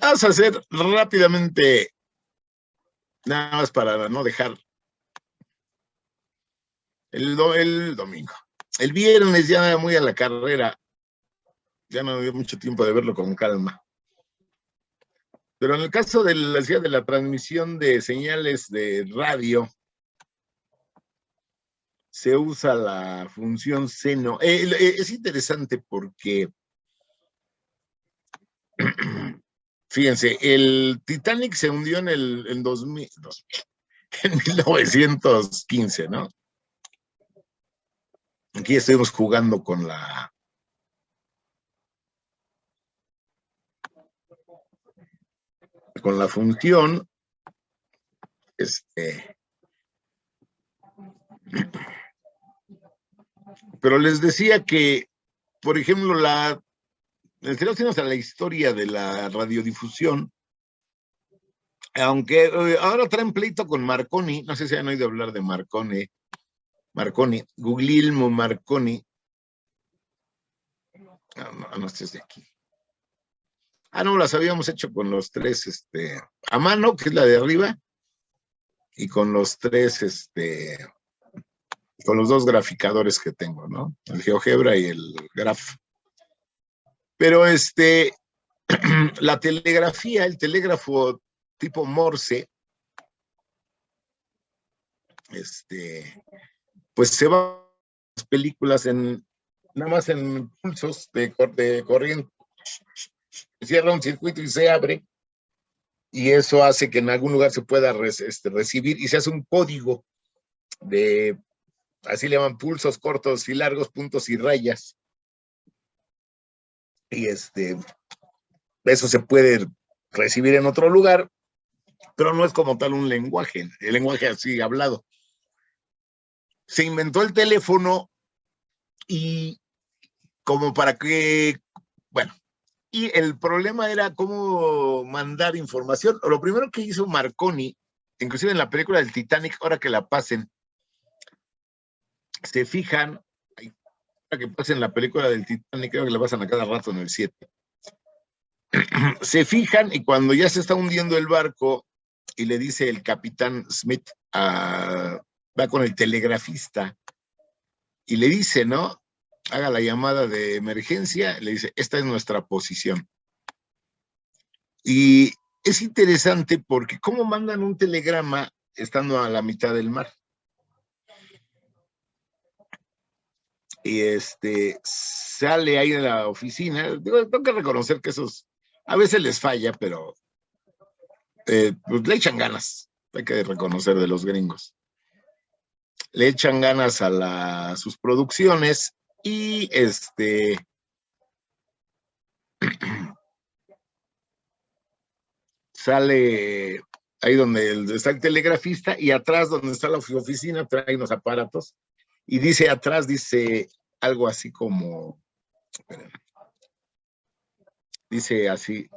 Vamos a hacer rápidamente, nada más para no dejar el domingo. El viernes ya muy a la carrera, ya no dio mucho tiempo de verlo con calma. Pero en el caso de la transmisión de señales de radio, se usa la función seno. Es interesante porque, fíjense, el Titanic se hundió en 1915, ¿no? Aquí estuvimos jugando con la función, pero les decía que, por ejemplo, tenemos a la historia de la radiodifusión, aunque ahora traen pleito con Marconi, no sé si han oído hablar de Marconi, Guglielmo Marconi. No estés de aquí. No, las habíamos hecho con los tres, a mano, que es la de arriba, y con los tres, con los dos graficadores que tengo, ¿no? El GeoGebra y el Graph. Pero la telegrafía, el telégrafo tipo Morse, pues se va a las películas nada más en pulsos de corriente. Cierra un circuito y se abre, y eso hace que en algún lugar se pueda recibir, y se hace un código así le llaman, pulsos cortos y largos, puntos y rayas. Y eso se puede recibir en otro lugar, pero no es como tal un lenguaje, el lenguaje así hablado. Se inventó el teléfono y como para que, bueno, y el problema era cómo mandar información. Lo primero que hizo Marconi, inclusive en la película del Titanic, ahora que la pasen, se fijan, ahora que pasen la película del Titanic, creo que la pasan a cada rato en el 7. Se fijan, y cuando ya se está hundiendo el barco y le dice el capitán Smith, va con el telegrafista y le dice, ¿no? Haga la llamada de emergencia, le dice, esta es nuestra posición. Y es interesante porque ¿cómo mandan un telegrama estando a la mitad del mar? Y sale ahí de la oficina. Digo, tengo que reconocer que esos a veces les falla, pero pues le echan ganas, hay que reconocer de los gringos. Le echan ganas a sus producciones, y sale ahí donde está el telegrafista, y atrás donde está la oficina trae unos aparatos, y dice atrás, dice algo así como, dice así,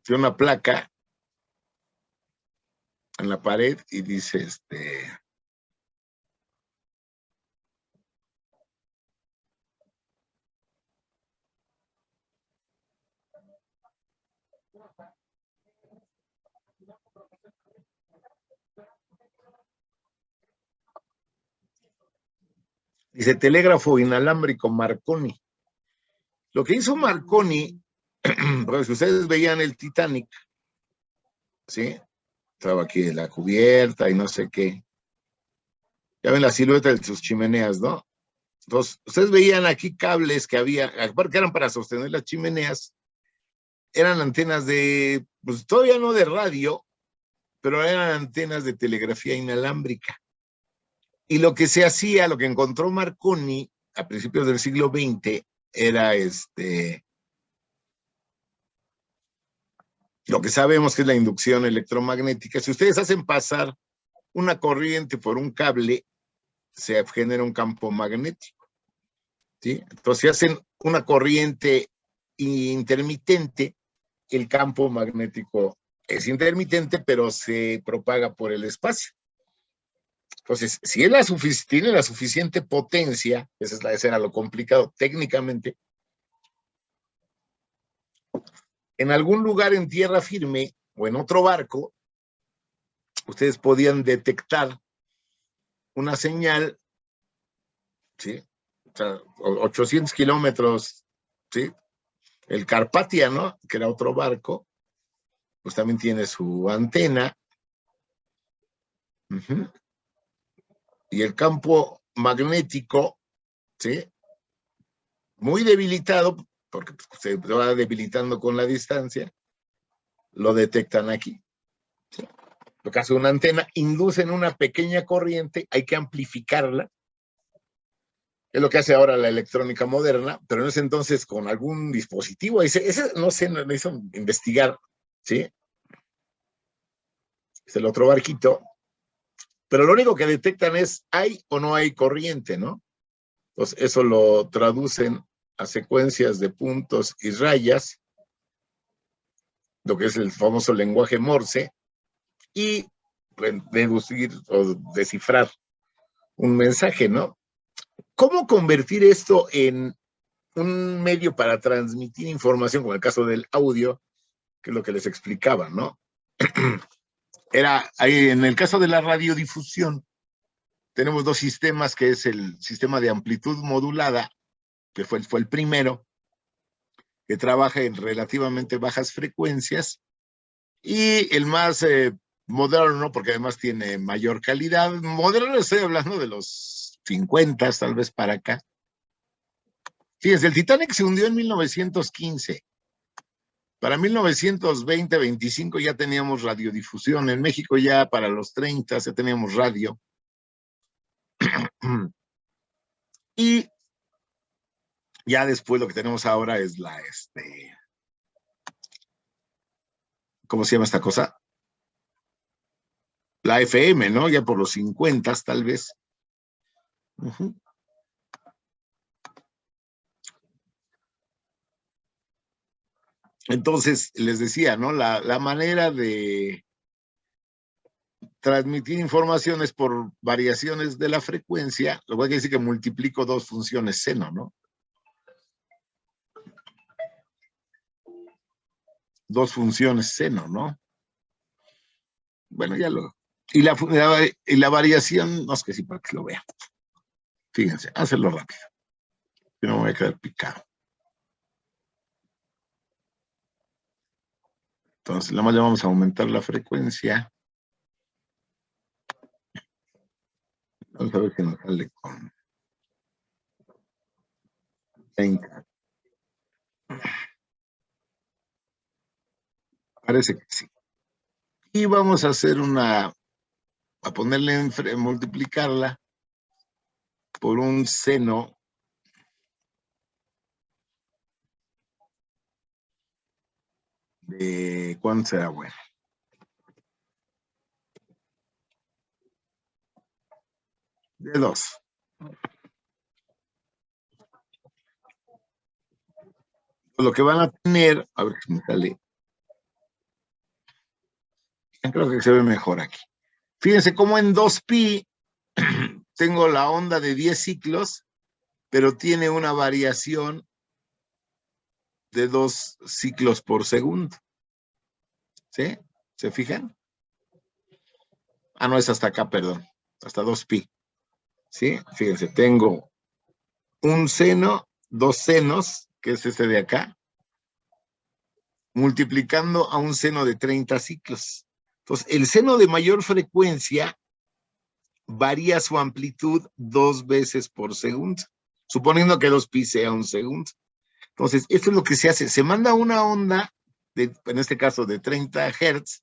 tiene una placa en la pared y dice dice telégrafo inalámbrico Marconi. Lo que hizo Marconi, pues ustedes veían el Titanic, ¿sí? Estaba aquí la cubierta y no sé qué. Ya ven la silueta de sus chimeneas, ¿no? Entonces, ustedes veían aquí cables que había, aparte que eran para sostener las chimeneas, eran antenas pues todavía no de radio, pero eran antenas de telegrafía inalámbrica. Y lo que se hacía, lo que encontró Marconi a principios del siglo XX, era lo que sabemos que es la inducción electromagnética. Si ustedes hacen pasar una corriente por un cable, se genera un campo magnético, ¿sí? Entonces, si hacen una corriente intermitente, el campo magnético es intermitente, pero se propaga por el espacio. Entonces, si él tiene la suficiente potencia, ese era lo complicado técnicamente, en algún lugar en tierra firme o en otro barco, ustedes podían detectar una señal, ¿sí? O sea, 800 kilómetros, ¿sí? El Carpathia, ¿no? Que era otro barco, pues también tiene su antena. Uh-huh. Y el campo magnético, ¿sí? Muy debilitado, porque se va debilitando con la distancia, lo detectan aquí. ¿Sí? Lo que hace una antena, inducen una pequeña corriente, hay que amplificarla. Es lo que hace ahora la electrónica moderna, pero en ese entonces con algún dispositivo, ese no sé, no hizo investigar, ¿sí? Es el otro barquito, pero lo único que detectan es hay o no hay corriente, ¿no? Entonces eso lo traducen a secuencias de puntos y rayas, lo que es el famoso lenguaje Morse, y deducir o descifrar un mensaje, ¿no? ¿Cómo convertir esto en un medio para transmitir información, como el caso del audio, que es lo que les explicaba, ¿no? Era, ahí, en el caso de la radiodifusión, tenemos dos sistemas, que es el sistema de amplitud modulada, que fue el primero, que trabaja en relativamente bajas frecuencias, y el más moderno, porque además tiene mayor calidad. Moderno, estoy hablando de los 50 tal vez para acá. Fíjense, el Titanic se hundió en 1915. Para 1920-25 ya teníamos radiodifusión. En México ya para los 30 ya teníamos radio. Y ya después lo que tenemos ahora es la, ¿cómo se llama esta cosa? La FM, ¿no? Ya por los 50 tal vez. Uh-huh. Entonces, les decía, ¿no? La manera de transmitir informaciones por variaciones de la frecuencia, lo cual quiere decir que multiplico dos funciones seno, ¿no? Dos funciones seno, ¿no? Bueno, ya lo... Y la variación, no es que sí, para que lo vean. Fíjense, hacerlo rápido. Que no me voy a quedar picado. Entonces, nada más le vamos a aumentar la frecuencia. Vamos a ver qué nos sale con 30. Parece que sí. Y vamos a hacer a ponerle multiplicarla por un seno de, ¿cuánto será bueno? De 2. Lo que van a tener, a ver si me sale. Creo que se ve mejor aquí. Fíjense cómo en 2pi tengo la onda de 10 ciclos, pero tiene una variación de 2 ciclos por segundo. ¿Sí? ¿Se fijan? Ah, no, es hasta acá, perdón. Hasta 2pi. ¿Sí? Fíjense, tengo un seno, dos senos, que es este de acá, multiplicando a un seno de 30 ciclos. Entonces, el seno de mayor frecuencia varía su amplitud 2 veces por segundo, suponiendo que 2pi sea un segundo. Entonces, esto es lo que se hace. Se manda una onda, en este caso de 30 Hz,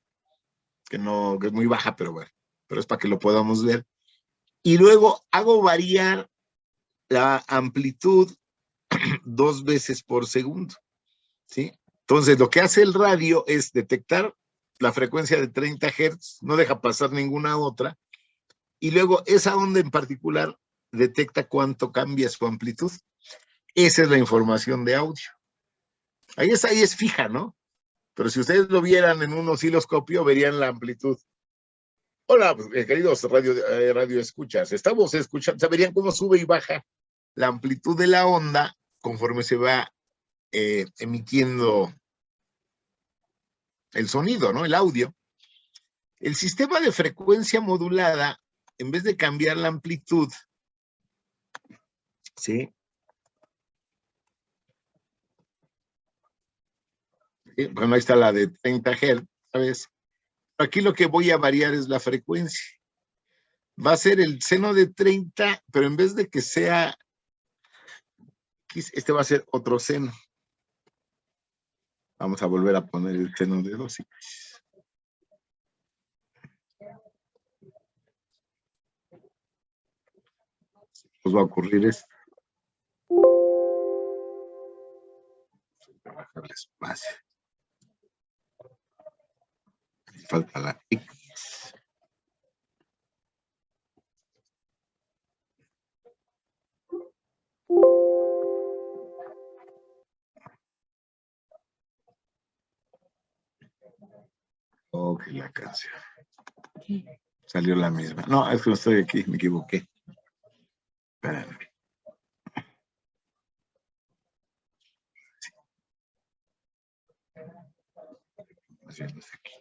que es muy baja, pero bueno, pero es para que lo podamos ver. Y luego hago variar la amplitud 2 veces por segundo, ¿sí? Entonces, lo que hace el radio es detectar la frecuencia de 30 Hz, no deja pasar ninguna otra, y luego esa onda en particular detecta cuánto cambia su amplitud. Esa es la información de audio. Ahí es fija, ¿no? Pero si ustedes lo vieran en un osciloscopio, verían la amplitud. Hola, queridos radio escuchas. Estamos escuchando, verían cómo sube y baja la amplitud de la onda conforme se va emitiendo el sonido, ¿no? El audio. El sistema de frecuencia modulada, en vez de cambiar la amplitud, ¿sí? Bueno, ahí está la de 30 Hz, ¿sabes? Aquí lo que voy a variar es la frecuencia. Va a ser el seno de 30, pero en vez de que sea, este va a ser otro seno. Vamos a volver a poner el seno de 2. Nos va a ocurrir esto. Voy a bajar el espacio. Falta la X. Ok, la canción. Salió la misma. No, es que no estoy aquí, me equivoqué. Espérame. Haciéndose aquí.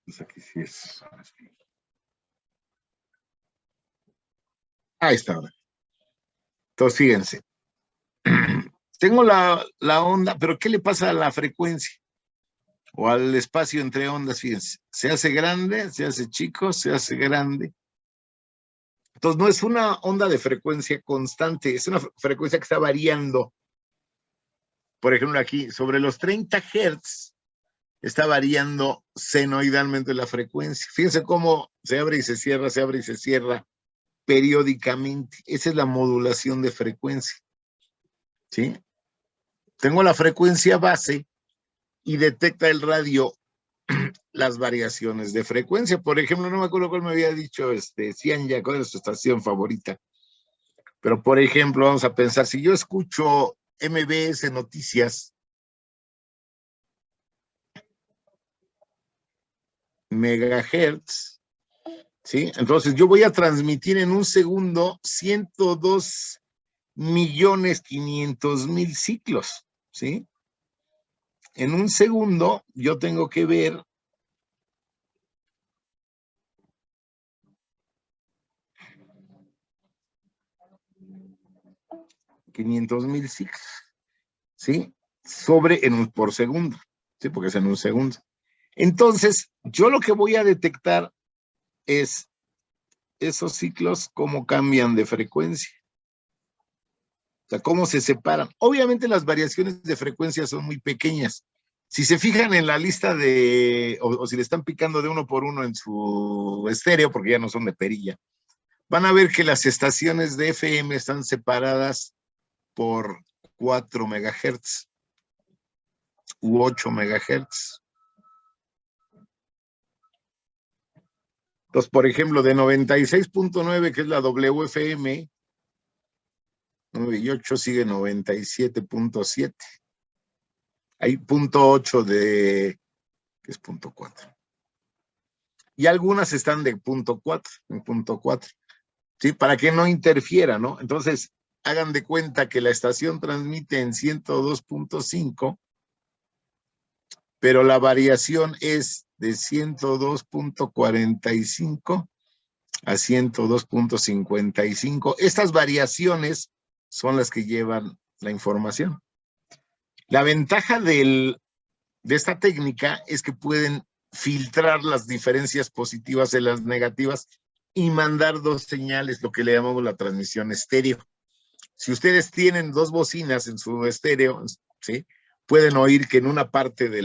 Pues aquí sí es. Ahí está. Entonces, fíjense. Tengo la onda, pero ¿qué le pasa a la frecuencia? O al espacio entre ondas, fíjense. Se hace grande, se hace chico, se hace grande. Entonces, no es una onda de frecuencia constante, es una frecuencia que está variando. Por ejemplo, aquí, sobre los 30 Hz, está variando senoidalmente la frecuencia. Fíjense cómo se abre y se cierra periódicamente. Esa es la modulación de frecuencia. ¿Sí? Tengo la frecuencia base y detecta el radio las variaciones de frecuencia. Por ejemplo, no me acuerdo cuál me había dicho Cianya, cuál es su estación favorita. Pero, por ejemplo, vamos a pensar, si yo escucho MBS Noticias, megahertz, ¿sí? Entonces yo voy a transmitir en un segundo 102.500.000 ciclos, ¿sí? En un segundo yo tengo que ver 500.000 ciclos, ¿sí? Por segundo, ¿sí? Porque es en un segundo. Entonces, yo lo que voy a detectar es esos ciclos, cómo cambian de frecuencia. O sea, cómo se separan. Obviamente las variaciones de frecuencia son muy pequeñas. Si se fijan en la lista o si le están picando de uno por uno en su estéreo, porque ya no son de perilla, van a ver que las estaciones de FM están separadas por 4 megahertz u 8 megahertz. Entonces, por ejemplo, de 96.9, que es la WFM, 9 y 8 sigue 97.7. Hay 0.8 que es 0.4. Y algunas están de 0.4, en 0.4, ¿sí? Para que no interfiera, ¿no? Entonces, hagan de cuenta que la estación transmite en 102.5, pero la variación es de 102.45 a 102.55. Estas variaciones son las que llevan la información. La ventaja de esta técnica es que pueden filtrar las diferencias positivas de las negativas y mandar dos señales, lo que le llamamos la transmisión estéreo. Si ustedes tienen dos bocinas en su estéreo, ¿sí? Pueden oír que en una parte de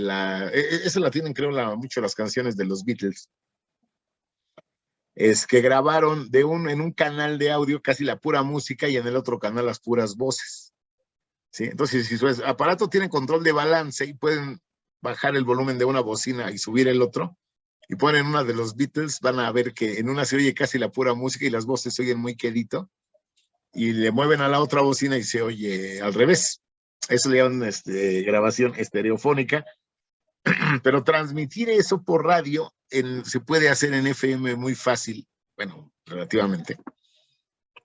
eso la tienen, creo, mucho las canciones de los Beatles, es que grabaron en un canal de audio casi la pura música y en el otro canal las puras voces, ¿sí? Entonces, si su aparato tiene control de balance y pueden bajar el volumen de una bocina y subir el otro, y ponen una de los Beatles, van a ver que en una se oye casi la pura música y las voces se oyen muy quedito, y le mueven a la otra bocina y se oye al revés. Eso le llaman grabación estereofónica, pero transmitir eso por radio se puede hacer en FM muy fácil, bueno, relativamente.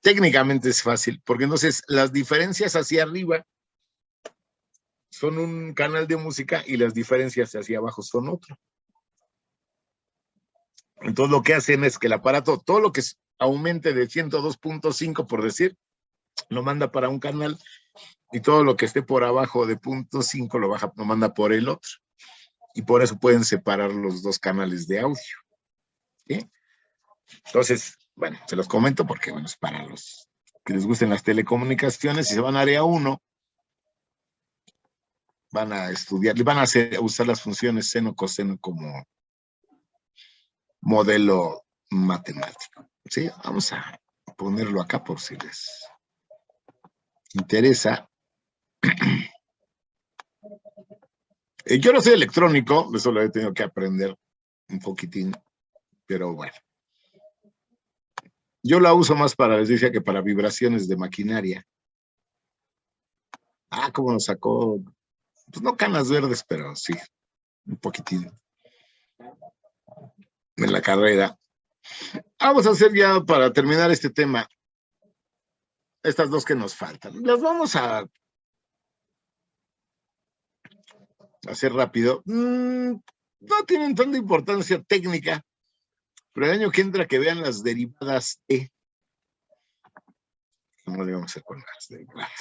Técnicamente es fácil, porque entonces las diferencias hacia arriba son un canal de música y las diferencias hacia abajo son otro. Entonces lo que hacen es que el aparato, todo lo que aumente de 102.5, por decir, lo manda para un canal, y todo lo que esté por abajo de 0.5 lo manda por el otro. Y por eso pueden separar los dos canales de audio. ¿Sí? Entonces, bueno, se los comento porque, bueno, es para los que les gusten las telecomunicaciones. Si se van a área 1, van a estudiar, van a usar las funciones seno, coseno como modelo matemático. ¿Sí? Vamos a ponerlo acá por si les interesa. Yo no soy electrónico, eso lo he tenido que aprender un poquitín, pero bueno. Yo la uso más para, les decía, que para vibraciones de maquinaria. Ah, cómo nos sacó, pues no canas verdes, pero sí, un poquitín en la carrera. Vamos a hacer ya, para terminar este tema, estas dos que nos faltan. Las vamos a hacer rápido. No tienen tanta importancia técnica, pero el año que entra que vean las derivadas E. ¿Cómo le vamos a hacer con las derivadas?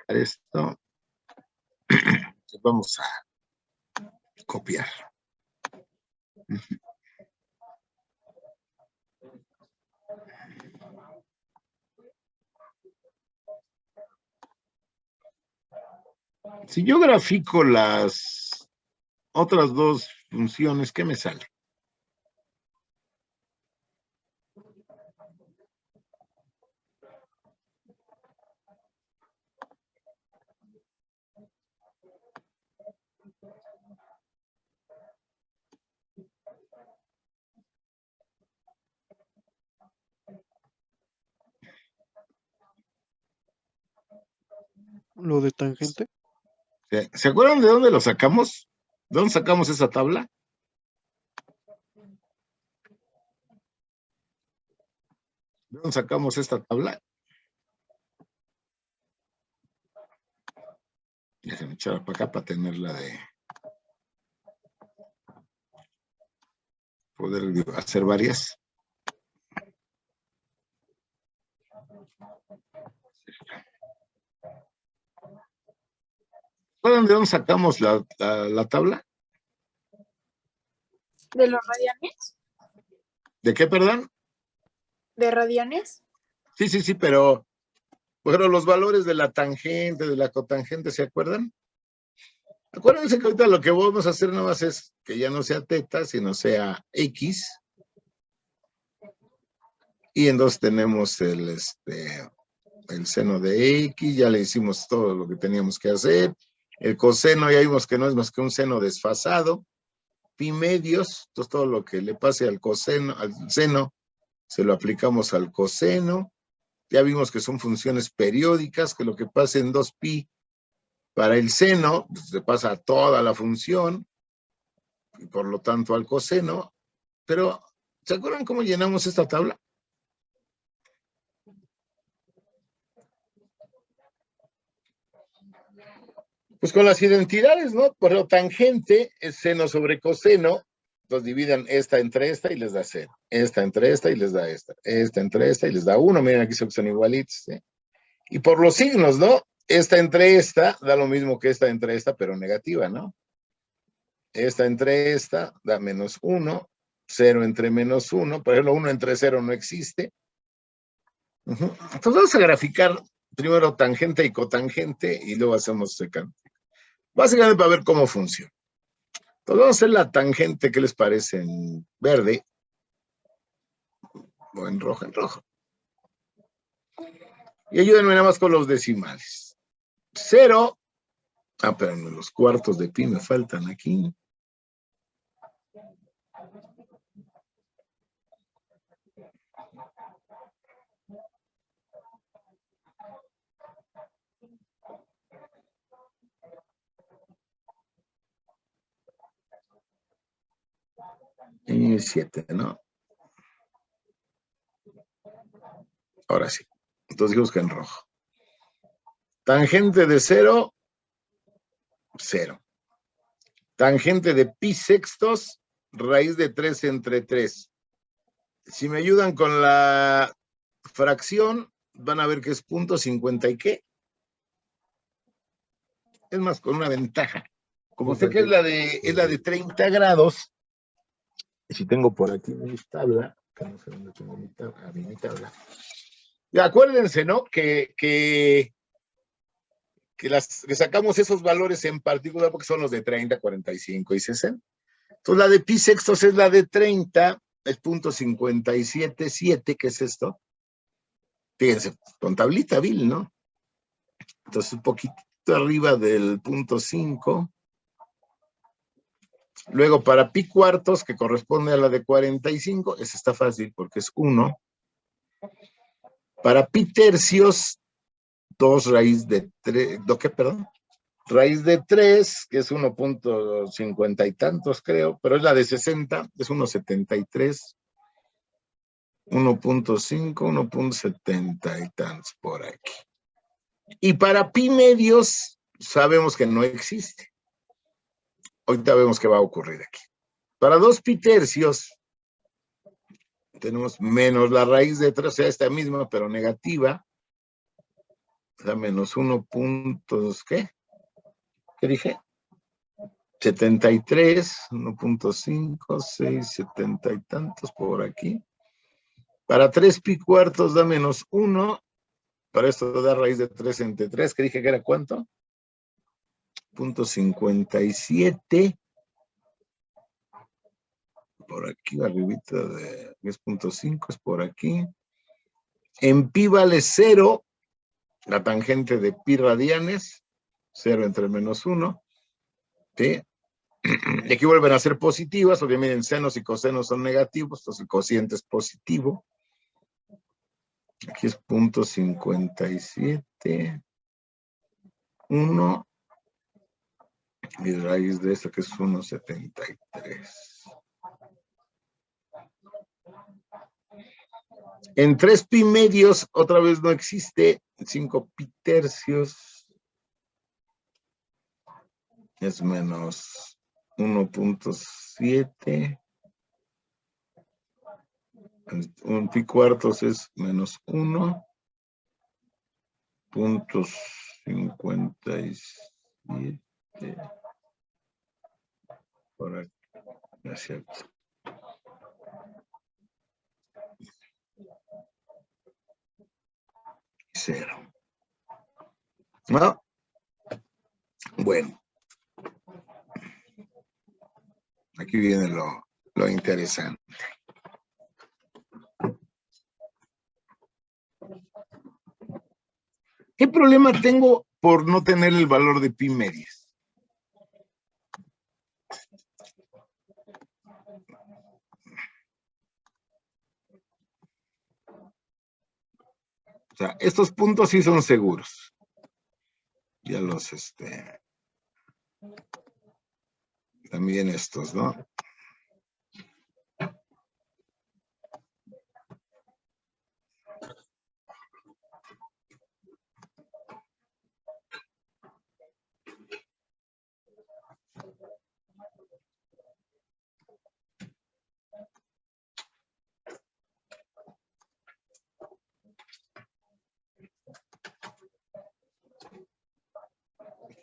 Esto. Vamos a copiar. Si yo grafico las otras dos funciones, ¿qué me sale? Lo de tangente. ¿Se acuerdan de dónde lo sacamos? ¿De dónde sacamos esa tabla? ¿De dónde sacamos esta tabla? Déjenme echarla para acá para tenerla de poder hacer varias. ¿Saben de dónde sacamos la tabla? ¿De los radianes? ¿De qué, perdón? ¿De radianes? Sí, pero bueno, los valores de la tangente, de la cotangente, ¿se acuerdan? Acuérdense que ahorita lo que vamos a hacer nada más es que ya no sea teta, sino sea X. Y entonces tenemos el seno de X, ya le hicimos todo lo que teníamos que hacer. El coseno ya vimos que no es más que un seno desfasado. Pi medios, entonces todo lo que le pase al coseno, al seno, se lo aplicamos al coseno. Ya vimos que son funciones periódicas, que lo que pasa en 2pi para el seno, pues se pasa a toda la función, y por lo tanto al coseno. Pero, ¿se acuerdan cómo llenamos esta tabla? Pues con las identidades, ¿no? Por lo tangente es seno sobre coseno, entonces dividen esta entre esta y les da 0. Esta entre esta y les da esta. Esta entre esta y les da 1. Miren, aquí son igualitos. ¿Sí? Y por los signos, ¿no? Esta entre esta da lo mismo que esta entre esta, pero negativa, ¿no? Esta entre esta da -1. 0 entre -1. Por ejemplo, 1 entre 0 no existe. Entonces vamos a graficar primero tangente y cotangente y luego hacemos secante. Básicamente para ver cómo funciona. Entonces vamos a hacer la tangente, ¿qué les parece? En verde o en rojo, Y ayúdenme nada más con los decimales. 0, pero los cuartos de pi me faltan aquí. Y 7, ¿no? Ahora sí. Entonces dijimos que en rojo. Tangente de 0, 0. Tangente de pi sextos, raíz de 3 entre 3. Si me ayudan con la fracción, van a ver que es punto 50 y qué. Es más, con una ventaja. Como sé que es la de 30 grados, si tengo por aquí mi tabla, que no sé dónde tengo mi tabla. Y acuérdense, ¿no? Que sacamos esos valores en particular porque son los de 30, 45 y 60. Entonces la de pi sextos es la de 30, es punto 57.7, ¿qué es esto? Fíjense, con tablita Bill, ¿no? Entonces un poquito arriba del punto 5. Luego para pi cuartos, que corresponde a la de 45, esa está fácil porque es 1. Para pi tercios, 2 raíz de 3, ¿qué, perdón? Raíz de 3, que es 1.50 y tantos, creo, pero es la de 60, es 1.73, 1.5, 1.70 y tantos por aquí. Y para pi medios, sabemos que no existe. Ahorita vemos qué va a ocurrir aquí. Para 2 pi tercios, tenemos menos la raíz de 3, o sea, esta misma, pero negativa. Da menos 1 puntos, ¿qué? ¿Qué dije? 73, 1.5, 6, 70 y tantos por aquí. Para 3 pi cuartos da menos 1. Para esto da raíz de 3 entre 3, que dije que era ¿cuánto? 0.57. Por aquí, arribita de 10.5 es por aquí. En pi vale 0, la tangente de pi radianes, 0 entre menos 1. ¿Sí? Y aquí vuelven a ser positivas, porque miren, senos y cosenos son negativos, entonces el cociente es positivo. Aquí es 0.57, 1, y raíz de esto que es 1.73. En 3 pi medios, otra vez no existe, 5 pi tercios es menos 1.7. Un pi cuartos es menos 1.57. Por aquí, no es cierto. Cero. ¿No? Bueno. Aquí viene lo interesante. ¿Qué problema tengo por no tener el valor de pi medias? O sea, estos puntos sí son seguros. Ya los, también estos, ¿no?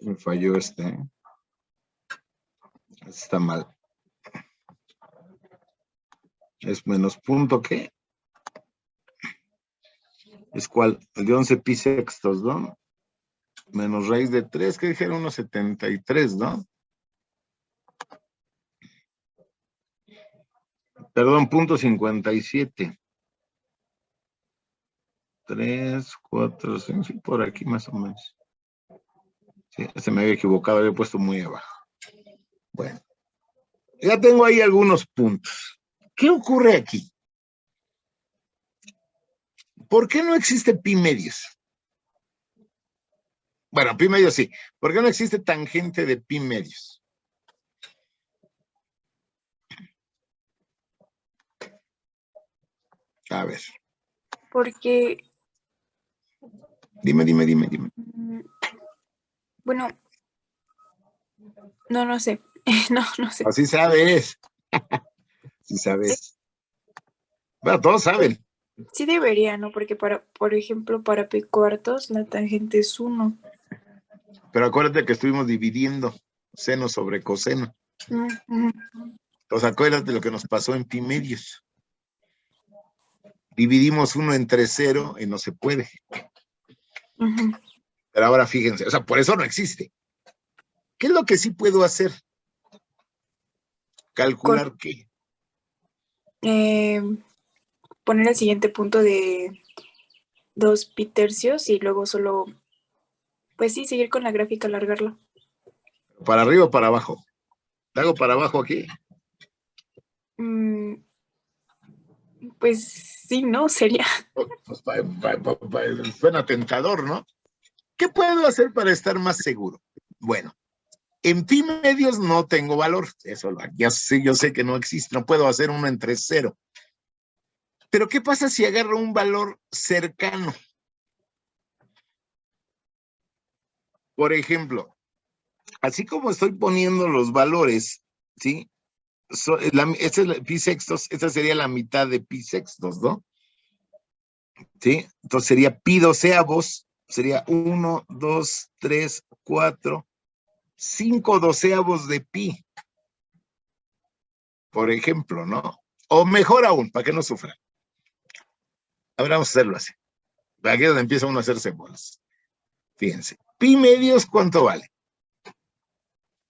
Me falló este. Está mal. Es menos punto, ¿qué? Es cuál, el de 11 pi sextos, ¿no? Menos raíz de 3, que dijeron 1.73, ¿no? Perdón, 0.57. 3, 4, 5, sí, por aquí más o menos. Sí, se me había equivocado, había puesto muy abajo. Bueno, ya tengo ahí algunos puntos. ¿Qué ocurre aquí? ¿Por qué no existe pi medios? Bueno, pi medios sí. ¿Por qué no existe tangente de pi medios? A ver, Porque, dime. bueno, no sé. No sé. Así sabes. Sí sabes. Bueno, todos saben. Sí debería, ¿no? Porque por ejemplo, para p cuartos la tangente es 1. Pero acuérdate que estuvimos dividiendo seno sobre coseno. Entonces acuérdate lo que nos pasó en pi medios. Dividimos 1 entre 0 y no se puede. Pero ahora fíjense, o sea, por eso no existe. ¿Qué es lo que sí puedo hacer? ¿Calcular qué? Poner el siguiente punto de 2 pi tercios y luego solo, pues sí, seguir con la gráfica, alargarla. ¿Para arriba o para abajo? ¿Te hago para abajo aquí? Pues sí, ¿no? Sería. Pues suena tentador, ¿no? ¿Qué puedo hacer para estar más seguro? Bueno, en pi medios no tengo valor. Eso ya sé, yo sé que no existe. No puedo hacer 1 entre 0. Pero ¿qué pasa si agarro un valor cercano? Por ejemplo, así como estoy poniendo los valores, ¿sí? Este es pi sextos, esta sería la mitad de pi sextos, ¿no? ¿Sí? Entonces sería pi doceavos, sería 1, 2, 3, 4, 5 doceavos de pi, por ejemplo, ¿no? O mejor aún, para que no sufra. Ahora vamos a hacerlo así. Aquí es donde empieza uno a hacerse bolas. Fíjense, pi medios, ¿cuánto vale?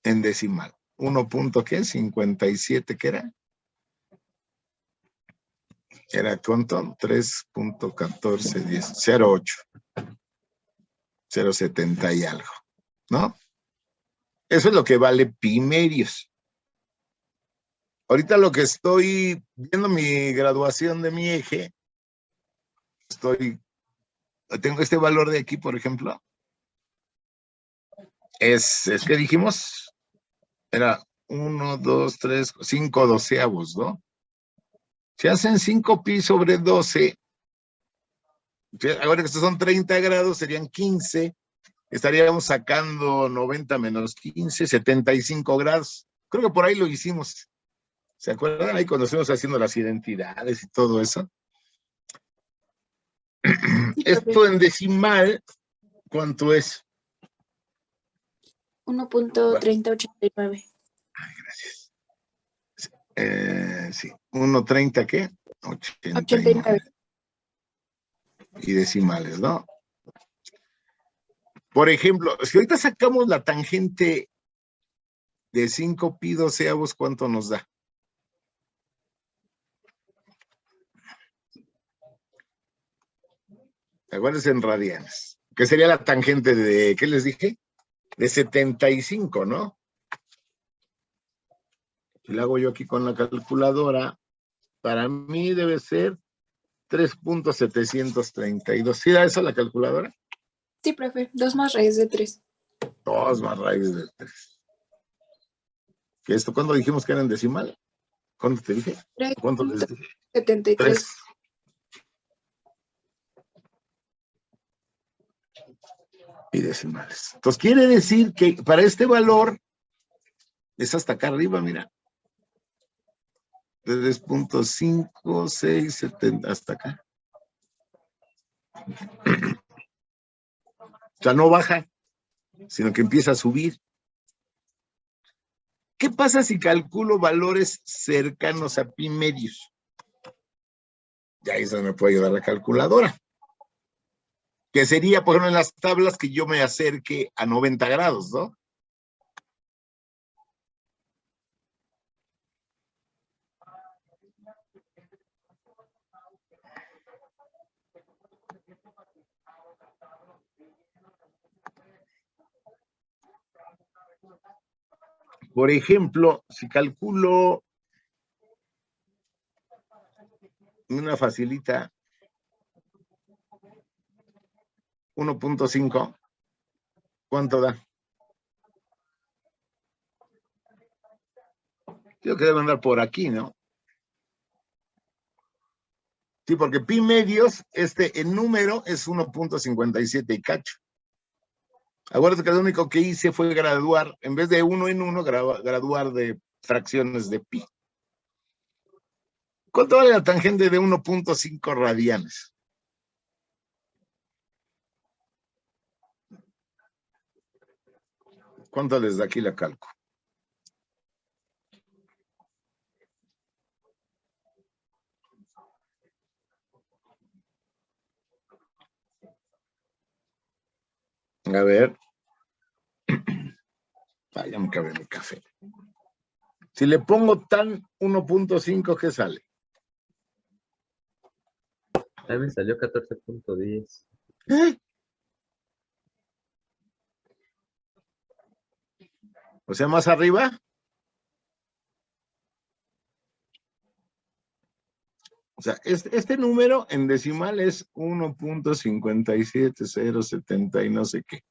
En decimal. 1 punto, ¿qué? 57, ¿qué era? Era cuánto, 3.1410, 08, 0.70 y algo, ¿no? Eso es lo que vale pi medios. Ahorita lo que estoy viendo mi graduación de mi eje, tengo este valor de aquí, por ejemplo, es que dijimos, era 1, 2, 3, 5 doceavos, ¿no? Si hacen 5 pi sobre 12, ahora que estos son 30 grados, serían 15, estaríamos sacando 90 menos 15, 75 grados. Creo que por ahí lo hicimos. ¿Se acuerdan ahí cuando estuvimos haciendo las identidades y todo eso? Sí, Esto en decimal, ¿cuánto es? 1.3089. Ay, gracias. Sí, 1.30, ¿qué? 89. Y decimales, ¿no? Por ejemplo, si ahorita sacamos la tangente de 5 pi doceavos, ¿cuánto nos da? Acuérdense en radianes. ¿Qué sería la tangente de, qué les dije? De 75, ¿no? Si lo hago yo aquí con la calculadora, para mí debe ser 3.732. ¿Sí da eso la calculadora? Sí, profe, 2 más raíz de 3. 2 más raíz de 3. ¿Qué esto? ¿Cuándo dijimos que era en decimal? ¿Cuánto te dije? ¿Cuánto les dije? 3.73. 3. Y decimales. Entonces quiere decir que para este valor es hasta acá arriba, mira. De 3.5, 6, 70, hasta acá. O sea, no baja, sino que empieza a subir. ¿Qué pasa si calculo valores cercanos a pi medios? Ya eso me puede ayudar la calculadora. Que sería, por ejemplo, en las tablas que yo me acerque a 90 grados, ¿no? Por ejemplo, si calculo una facilita 1.5, ¿cuánto da? Creo que debe andar por aquí, ¿no? Sí, porque pi medios, en número es 1.57 y cacho. Acuérdate que lo único que hice fue graduar, en vez de 1 en 1, graduar de fracciones de pi. ¿Cuánto vale la tangente de 1.5 radianes? ¿Cuánto les da aquí la calco? A ver. Ya me cabe mi café. Si le pongo tan 1.5, ¿qué sale? A mí me salió 14.10. ¿Eh? O sea, más arriba. O sea, este número en decimal es 1.57070 y no sé qué.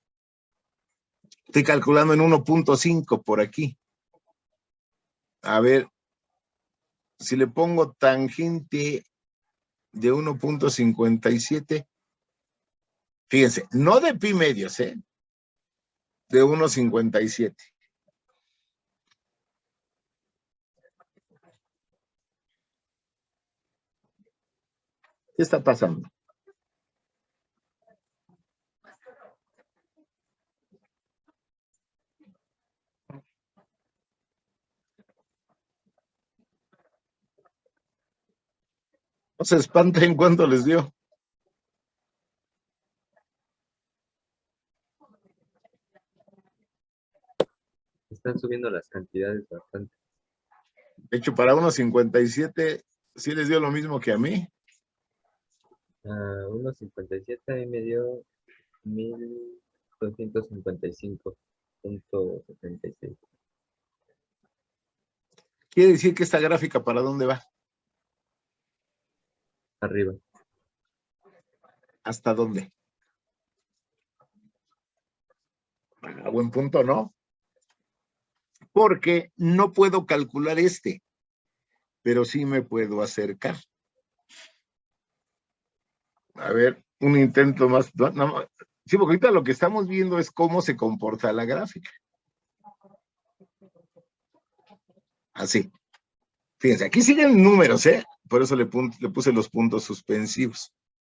Estoy calculando en 1.5 por aquí. A ver, si le pongo tangente de 1.57, fíjense, no de pi medios, de 1.57. ¿Qué está pasando? No se espanten cuánto les dio. Están subiendo las cantidades bastante. De hecho, para 1.57, sí les dio lo mismo que a mí. A 1.57 a mí me dio 1.255.76. Quiere decir que esta gráfica, ¿para dónde va? Arriba. ¿Hasta dónde? A buen punto, ¿no? Porque no puedo calcular pero sí me puedo acercar. A ver, un intento más. No, sí, porque ahorita lo que estamos viendo es cómo se comporta la gráfica. Así. Fíjense, aquí siguen números, por eso le puse los puntos suspensivos.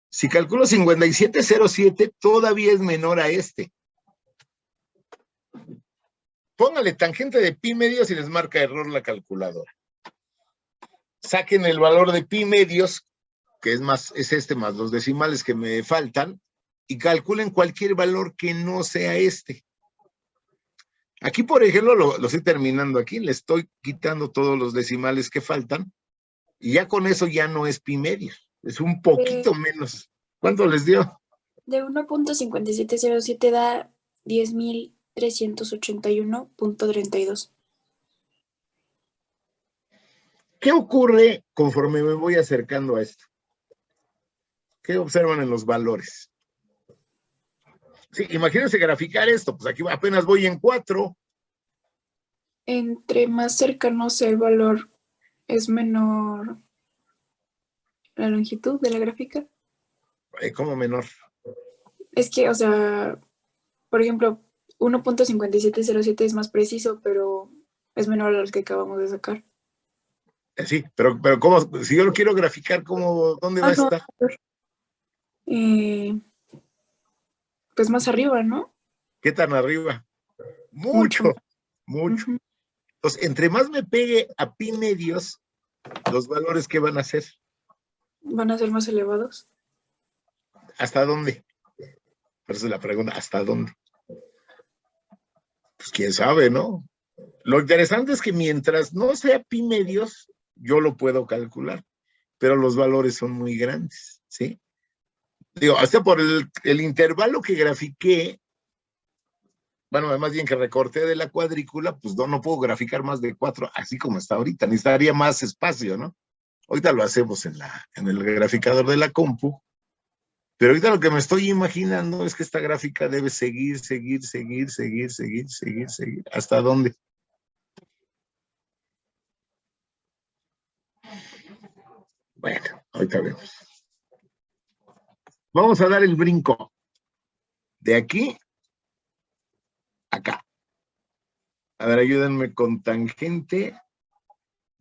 Si calculo 5707, todavía es menor a Póngale tangente de pi medios y les marca error la calculadora. Saquen el valor de pi medios, que es más los decimales que me faltan, y calculen cualquier valor que no sea Aquí, por ejemplo, lo estoy terminando aquí, le estoy quitando todos los decimales que faltan, y ya con eso ya no es pi medios, es un poquito menos. ¿Cuánto les dio? De 1.5707 da 10.381.32. ¿Qué ocurre conforme me voy acercando a esto? ¿Qué observan en los valores? Sí, imagínense graficar esto, pues aquí apenas voy en 4. Entre más cercano sea el valor, es menor la longitud de la gráfica. ¿Cómo menor? Es que, o sea, por ejemplo, 1.5707 es más preciso, pero es menor al que acabamos de sacar. Sí, pero ¿cómo? Si yo lo quiero graficar, ¿dónde va a No, estar? pues más arriba, ¿no? ¿Qué tan arriba? Mucho Mucho, más. mucho. Ujú. Entonces, entre más me pegue a pi medios, los valores que van a ser. Van a ser más elevados. ¿Hasta dónde? Por eso es la pregunta, ¿hasta dónde? Pues quién sabe, ¿no? Lo interesante es que mientras no sea pi medios, yo lo puedo calcular, pero los valores son muy grandes, ¿sí? Digo, hasta por el intervalo que grafiqué, bueno, más bien que recorté de la cuadrícula, pues no puedo graficar más de 4, así como está ahorita, necesitaría más espacio, ¿no? Ahorita lo hacemos en el graficador de la compu, pero ahorita lo que me estoy imaginando es que esta gráfica debe seguir. ¿Hasta dónde? Bueno, ahorita vemos. Vamos a dar el brinco de aquí a acá. A ver, ayúdenme con tangente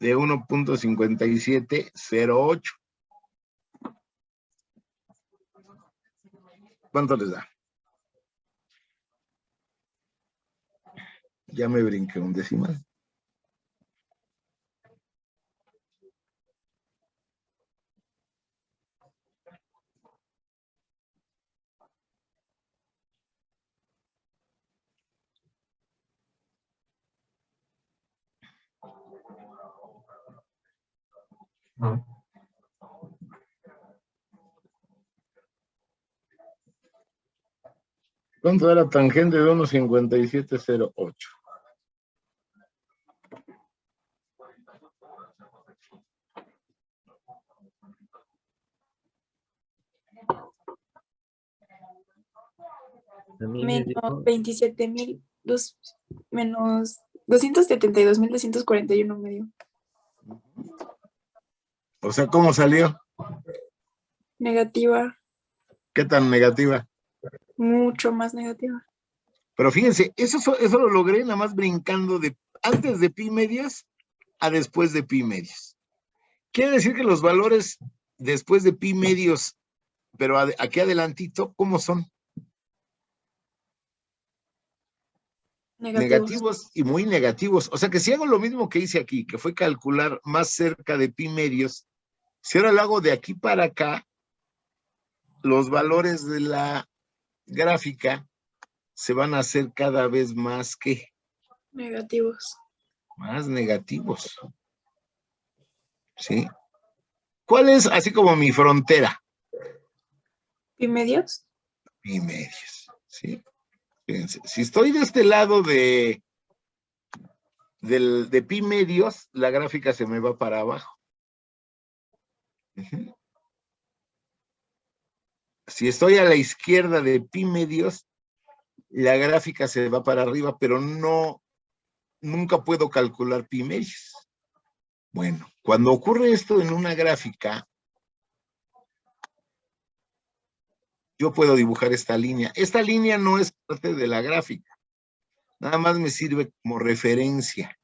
de 1.5708. ¿Cuánto les da? Ya me brinqué un decimal. ¿Cuánto da la tangente de 1.5708? A mí me Menos dijo 27,000, menos 272,241 medio. O sea, ¿cómo salió? Negativa, ¿Qué tan negativa? mucho más negativa. Pero fíjense, eso lo logré nada más brincando de antes de pi medias a después de pi medios. Quiere decir que los valores después de pi medios, pero aquí adelantito, ¿cómo son? Negativos y muy negativos. O sea que si hago lo mismo que hice aquí, que fue calcular más cerca de pi medios, si ahora lo hago de aquí para acá, los valores de la gráfica se van a hacer cada vez más, ¿qué? Negativos. Más negativos. ¿Sí? ¿Cuál es, así como mi frontera? ¿Pi medios? Pi medios. ¿Sí? Fíjense, si estoy de este lado de pi medios, la gráfica se me va para abajo. Si estoy a la izquierda de pi medios, la gráfica se va para arriba, pero nunca puedo calcular pi medios. Bueno, cuando ocurre esto en una gráfica, yo puedo dibujar esta línea. Esta línea no es parte de la gráfica, nada más me sirve como referencia.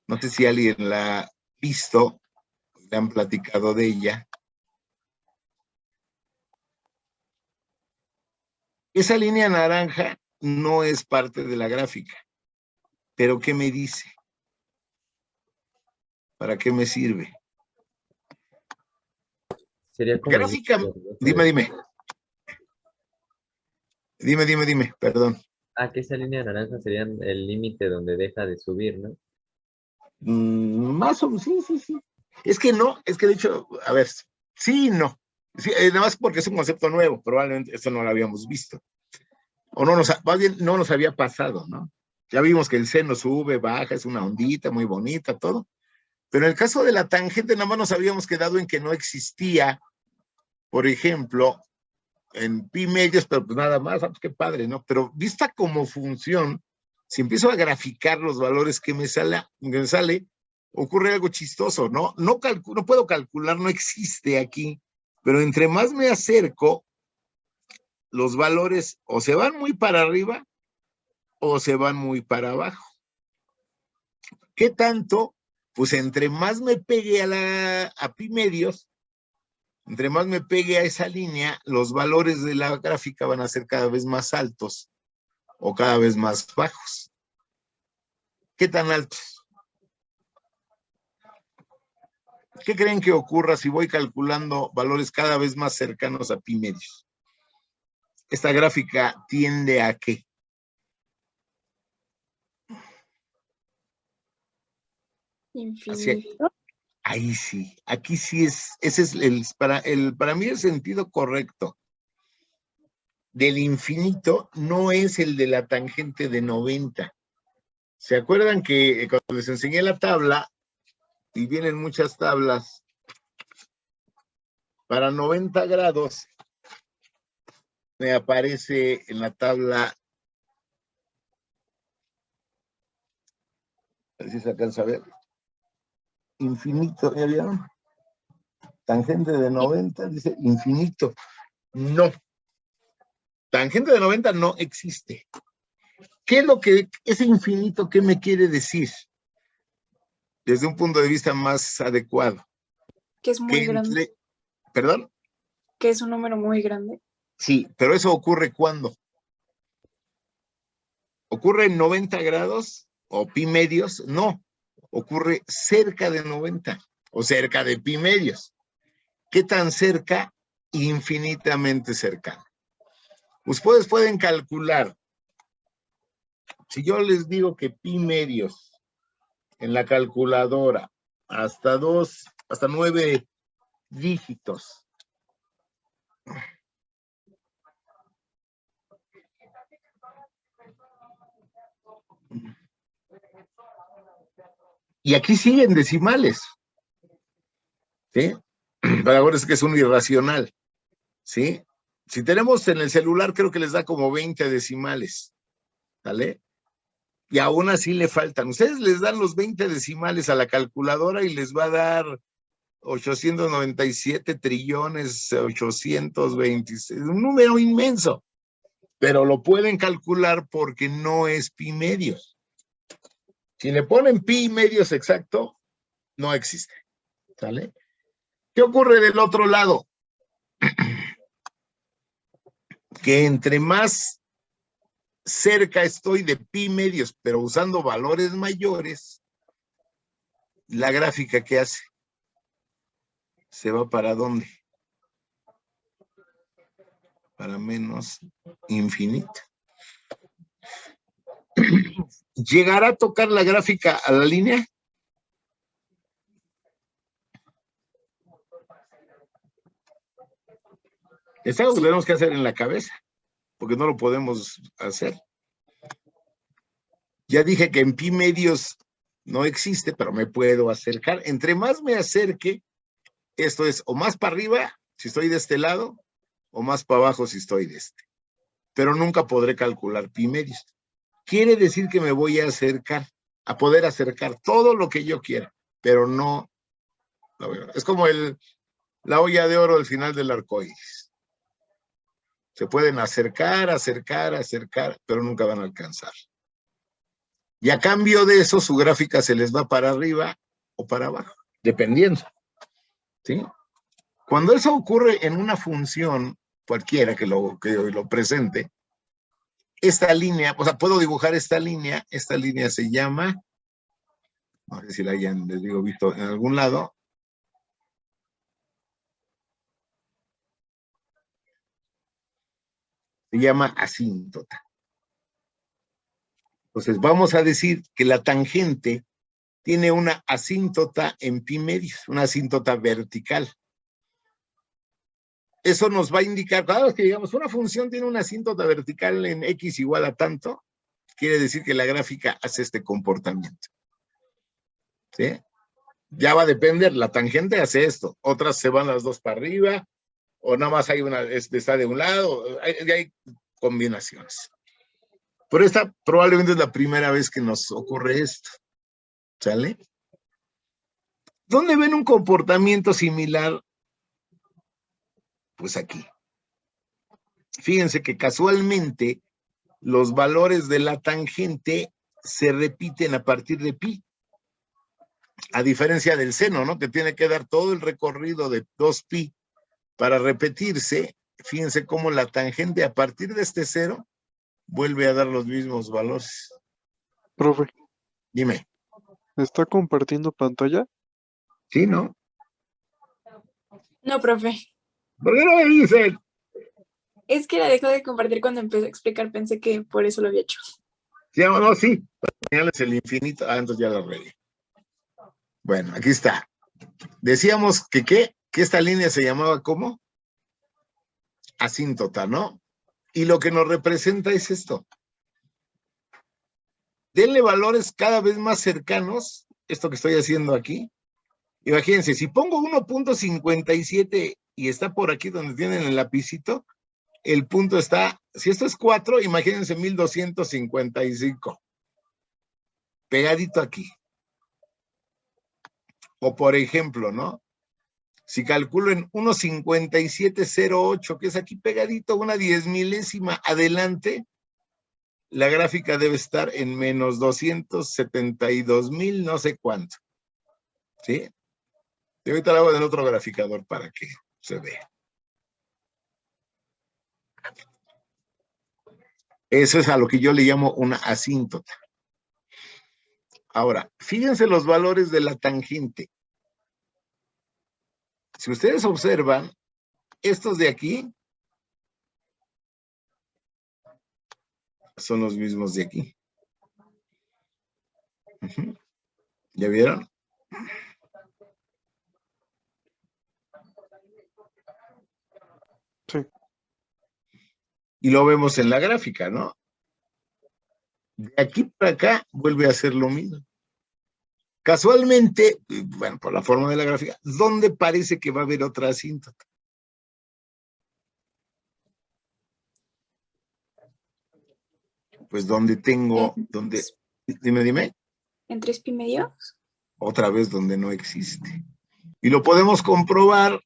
No sé si alguien la ha visto, le han platicado de ella. Esa línea naranja no es parte de la gráfica, pero ¿qué me dice? ¿Para qué me sirve? sería como el Gráfica, límite donde dime. Dime, perdón. que esa línea naranja sería el límite donde deja de subir, ¿no? Más o menos, sí. Es que de hecho, a ver, sí y no. Sí, nada más porque es un concepto nuevo, probablemente esto no lo habíamos visto. O más bien no nos había pasado, ¿no? Ya vimos que el seno sube, baja, es una ondita muy bonita, todo. Pero en el caso de la tangente, nada más nos habíamos quedado en que no existía, por ejemplo, en pi medios, pero pues nada más, pues qué padre, ¿no? Pero vista como función, si empiezo a graficar los valores que me sale, ocurre algo chistoso, ¿no? No puedo calcular, no existe aquí, pero entre más me acerco, los valores o se van muy para arriba o se van muy para abajo. ¿Qué tanto? Pues entre más me pegue a pi medios, entre más me pegue a esa línea, los valores de la gráfica van a ser cada vez más altos o cada vez más bajos. ¿Qué tan altos? ¿Qué creen que ocurra si voy calculando valores cada vez más cercanos a pi medios? Esta gráfica tiende a ¿qué? Infinito. Ahí sí, aquí sí ese es para mí el sentido correcto del infinito no es el de la tangente de 90. ¿Se acuerdan que cuando les enseñé la tabla, y vienen muchas tablas, para 90 grados, me aparece en la tabla, a ver si se alcanza a ver, infinito, ¿ya vieron? Tangente de 90, dice infinito. No. Tangente de 90 no existe. ¿Qué es lo que ese infinito qué me quiere decir? Desde un punto de vista más adecuado. Que es muy grande. ¿Perdón? Que es un número muy grande. Sí, pero eso ocurre ¿cuándo? ¿Ocurre en 90 grados o pi medios? No, ocurre cerca de 90 o cerca de pi medios. ¿Qué tan cerca? Infinitamente cercano. Ustedes pueden calcular. Si yo les digo que pi medios en la calculadora hasta 9 dígitos. Y aquí siguen decimales. ¿Sí? Pero ahora es que es un irracional. ¿Sí? Si tenemos en el celular, creo que les da como 20 decimales. ¿Vale? Y aún así le faltan. Ustedes les dan los 20 decimales a la calculadora y les va a dar 897 trillones, 826, un número inmenso. Pero lo pueden calcular porque no es pi medios. Si le ponen pi medios exacto, no existe. ¿Sale? ¿Qué ocurre del otro lado? Que entre más cerca estoy de pi medios, pero usando valores mayores, la gráfica que hace se va para dónde? Para menos infinito. ¿Llegará a tocar la gráfica a la línea? Es algo que tenemos que hacer en la cabeza, porque no lo podemos hacer. Ya dije que en pi medios no existe, pero me puedo acercar. Entre más me acerque, esto es o más para arriba, si estoy de este lado, o más para abajo si estoy de este. Pero nunca podré calcular pi medios. Quiere decir que me voy a acercar, a poder acercar todo lo que yo quiera, pero no. Es como la olla de oro al final del arcoíris. Se pueden acercar, pero nunca van a alcanzar. Y a cambio de eso, su gráfica se les va para arriba o para abajo, dependiendo. ¿Sí? Cuando eso ocurre en una función, cualquiera que lo presente, esta línea, o sea, puedo dibujar esta línea se llama, no sé si la hayan, les digo, visto en algún lado. Se llama asíntota. Entonces, vamos a decir que la tangente tiene una asíntota en pi medios, una asíntota vertical. Eso nos va a indicar, cada vez que digamos una función tiene una asíntota vertical en x igual a tanto, quiere decir que la gráfica hace este comportamiento. ¿Sí? Ya va a depender, la tangente hace esto, otras se van las dos para arriba, o nada más hay una, está de un lado, hay combinaciones. Pero esta probablemente es la primera vez que nos ocurre esto. ¿Sale? ¿Dónde ven un comportamiento similar? Pues aquí. Fíjense que casualmente los valores de la tangente se repiten a partir de pi. A diferencia del seno, ¿no? Que tiene que dar todo el recorrido de 2pi para repetirse. Fíjense cómo la tangente a partir de este cero vuelve a dar los mismos valores. Profe, Dime. ¿está compartiendo pantalla? ¿Sí, no? No, profe. ¿Por qué no me dicen? Es que la dejó de compartir cuando empezó a explicar. Pensé que por eso lo había hecho. ¿Sí, no? Sí. Señales el infinito. Ah, entonces ya lo regué. Bueno, aquí está. Decíamos que esta línea se llamaba ¿cómo? Asíntota, ¿no? Y lo que nos representa es esto. Denle valores cada vez más cercanos, esto que estoy haciendo aquí. Imagínense, si pongo 1.57 y está por aquí donde tienen el lapicito, el punto está, si esto es 4, imagínense 1255. Pegadito aquí. O por ejemplo, ¿no? Si calculo en 1.5708, que es aquí pegadito, una 10 milésima adelante, la gráfica debe estar en menos 272,000, no sé cuánto. ¿Sí? Y ahorita lo hago en otro graficador para que se vea. Eso es a lo que yo le llamo una asíntota. Ahora, fíjense los valores de la tangente. Si ustedes observan, estos de aquí son los mismos de aquí. ¿Ya vieron? Sí. Y lo vemos en la gráfica, ¿no? De aquí para acá vuelve a ser lo mismo. Casualmente, bueno, por la forma de la gráfica, ¿dónde parece que va a haber otra asíntota? Pues donde tengo, dime. ¿En 3,5? Otra vez donde no existe. Y lo podemos comprobar,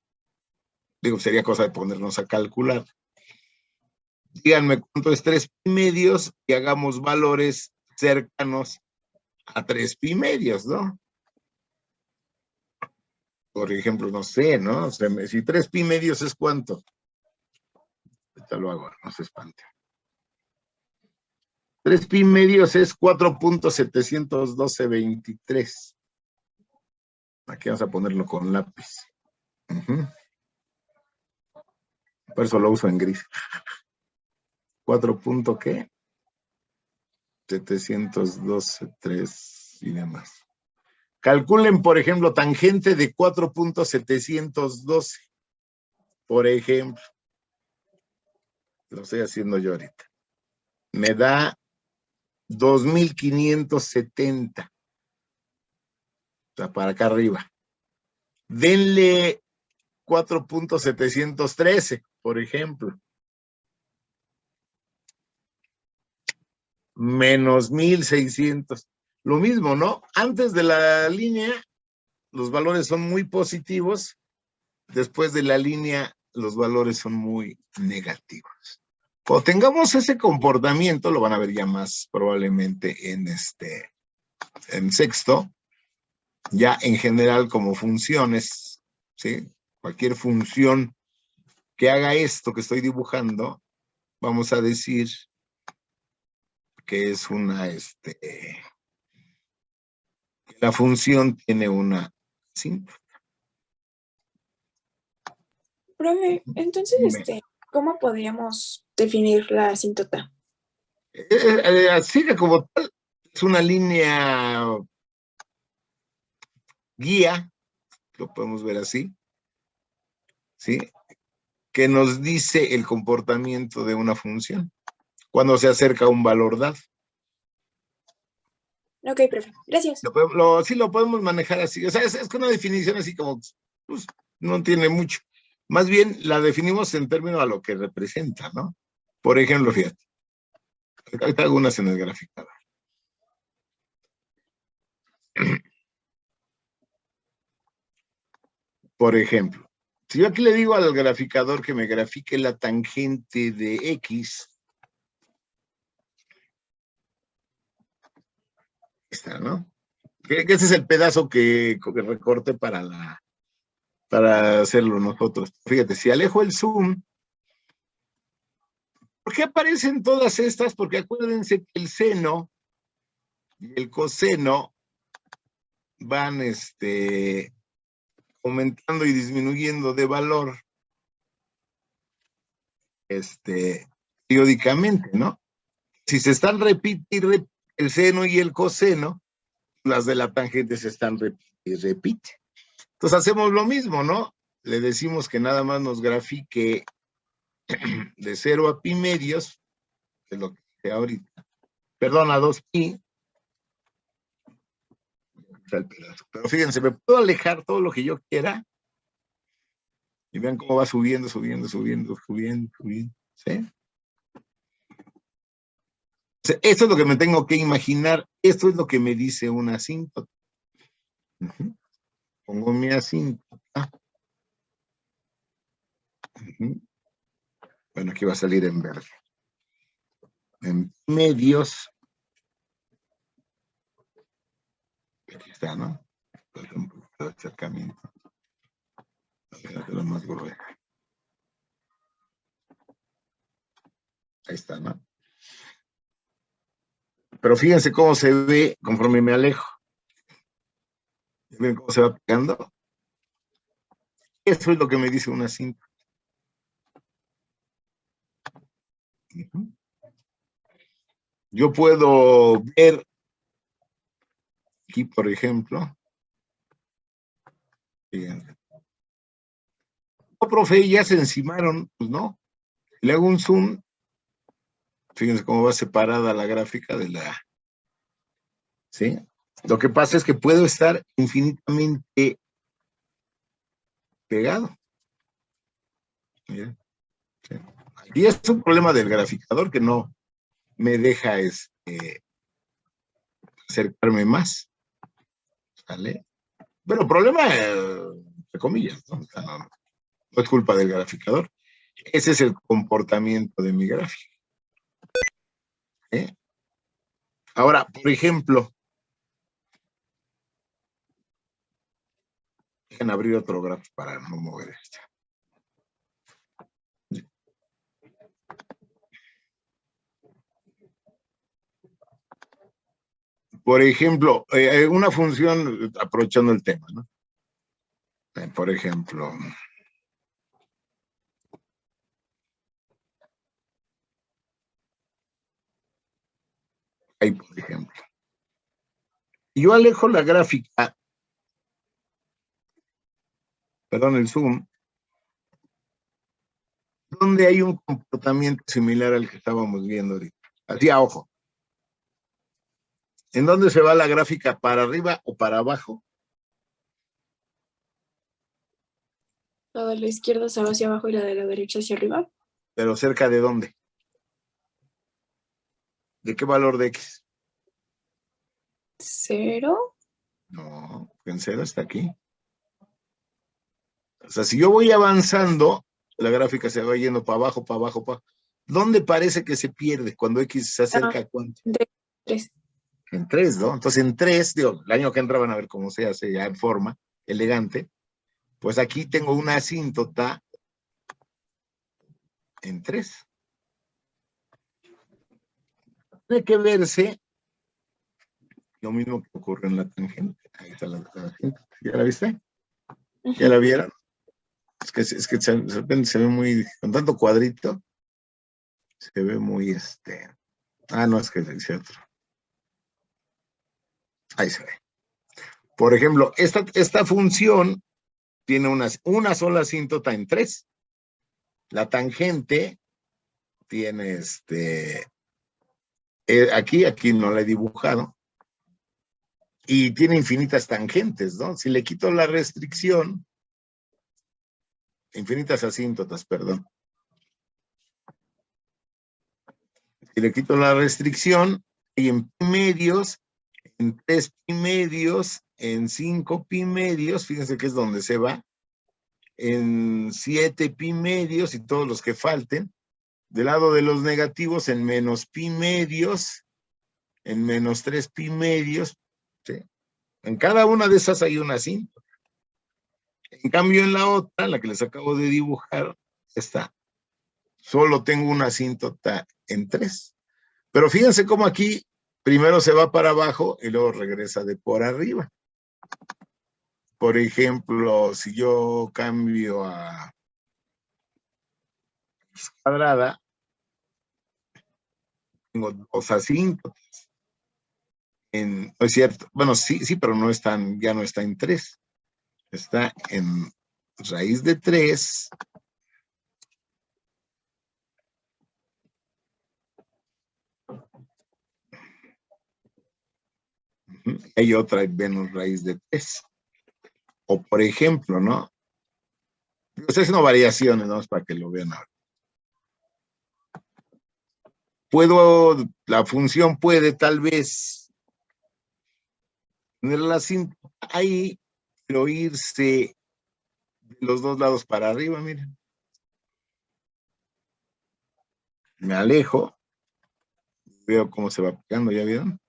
digo, sería cosa de ponernos a calcular. Díganme cuánto es 3,5 y hagamos valores cercanos a 3,5, ¿no? Por ejemplo, no sé, ¿no? O sea, si 3,5 es ¿cuánto? Ahorita lo hago, no se espante. 3,5 es 4.71223. Aquí vamos a ponerlo con lápiz. Por eso lo uso en gris. 4. ¿Qué? 712.3 y demás. Calculen, por ejemplo, tangente de 4.712. Por ejemplo. Lo estoy haciendo yo ahorita. Me da 2,570. O sea, para acá arriba. Denle 4.713, por ejemplo. Menos 1,600. Lo mismo, ¿no? Antes de la línea, los valores son muy positivos. Después de la línea, los valores son muy negativos. Cuando tengamos ese comportamiento, lo van a ver ya más probablemente en sexto, ya en general como funciones, ¿sí? Cualquier función que haga esto que estoy dibujando, vamos a decir que es una, la función tiene una asíntota. Profe, entonces, ¿cómo podríamos definir la asíntota? Así que como tal, es una línea guía, lo podemos ver así, ¿sí? Que nos dice el comportamiento de una función cuando se acerca a un valor dado. Ok, profe, gracias. Sí lo podemos manejar así, o sea, es que una definición así como, pues, no tiene mucho. Más bien la definimos en términos a lo que representa, ¿no? Por ejemplo, fíjate, ahorita algunas en el graficador. Por ejemplo, si yo aquí le digo al graficador que me grafique la tangente de X, está, ¿no? Que ese es el pedazo que recorte para hacerlo nosotros. Fíjate, si alejo el zoom, ¿por qué aparecen todas estas? Porque acuérdense que el seno y el coseno van aumentando y disminuyendo de valor periódicamente, ¿no? Si se están repitiendo el seno y el coseno, las de la tangente se están repite. Entonces hacemos lo mismo, ¿no? Le decimos que nada más nos grafique de 0 a pi medios, que es lo que hice ahorita. Perdón, a 2pi. Pero fíjense, me puedo alejar todo lo que yo quiera y vean cómo va subiendo, subiendo, subiendo, subiendo, subiendo, ¿sí? Esto es lo que me tengo que imaginar, esto es lo que me dice una asíntota. Pongo mi asíntota. Ujú. Bueno, aquí va a salir en verde. En medios. Aquí está, ¿no? Un poquito de acercamiento. Lo más grueso. Ahí está, ¿no? Pero fíjense cómo se ve conforme me alejo. ¿Ven cómo se va pegando? Eso es lo que me dice una cinta. Uh-huh. Yo puedo ver aquí, por ejemplo. Fíjense. No, profe, ya se encimaron. Pues no. Le hago un zoom. Fíjense cómo va separada la gráfica de la... ¿Sí? Lo que pasa es que puedo estar infinitamente pegado. Miren, ¿sí? Y es un problema del graficador que no me deja acercarme más. ¿Sale? Bueno, problema, entre comillas, ¿no? O sea, no es culpa del graficador. Ese es el comportamiento de mi gráfica. ¿Eh? Ahora, por ejemplo, dejen abrir otro gráfico para no mover esto. Por ejemplo, una función, aprovechando el tema, ¿no? Por ejemplo, ahí, por ejemplo. Yo alejo la gráfica, perdón, el zoom, donde hay un comportamiento similar al que estábamos viendo ahorita. Así a ojo. ¿En dónde se va la gráfica? ¿Para arriba o para abajo? La de la izquierda se va hacia abajo y la de la derecha hacia arriba. ¿Pero cerca de dónde? ¿De qué valor de X? 0. No, en 0 está aquí. O sea, si yo voy avanzando, la gráfica se va yendo para abajo, para abajo, para abajo. ¿Dónde parece que se pierde cuando X se acerca a cuánto? De 3. En 3, ¿no? Entonces en 3, digo, el año que entra van a ver cómo se hace ya en forma elegante. Pues aquí tengo una asíntota en 3. Tiene que verse lo mismo que ocurre en la tangente. Ahí está la tangente. ¿Ya la viste? ¿Ya la vieron? Es que de repente se ve muy, con tanto cuadrito, se ve muy no, es que es otro. Ahí se ve. Por ejemplo, esta función tiene una sola asíntota en 3. La tangente tiene aquí no la he dibujado, y tiene infinitas tangentes, ¿no? Si le quito la restricción, infinitas asíntotas, perdón. Si le quito la restricción, y en pi medios, en 3 pi medios, en 5 pi medios, fíjense que es donde se va, en 7 pi medios y todos los que falten, del lado de los negativos en menos pi medios, en menos 3 pi medios, ¿sí? En cada una de esas hay una asíntota. En cambio, en la otra, la que les acabo de dibujar, está. Solo tengo una asíntota en 3. Pero fíjense cómo aquí primero se va para abajo y luego regresa de por arriba. Por ejemplo, si yo cambio a x cuadrada, tengo 2 asíntotas. No es cierto, bueno, sí, pero ya no está en 3. Está en raíz de 3. Hay otra menos raíz de 3. O por ejemplo, ¿no? Estoy haciendo variaciones, ¿no? Para que lo vean ahora. La función puede tal vez tener la cinta ahí, pero irse de los dos lados para arriba, miren. Me alejo. Veo cómo se va pegando, ¿ya vieron?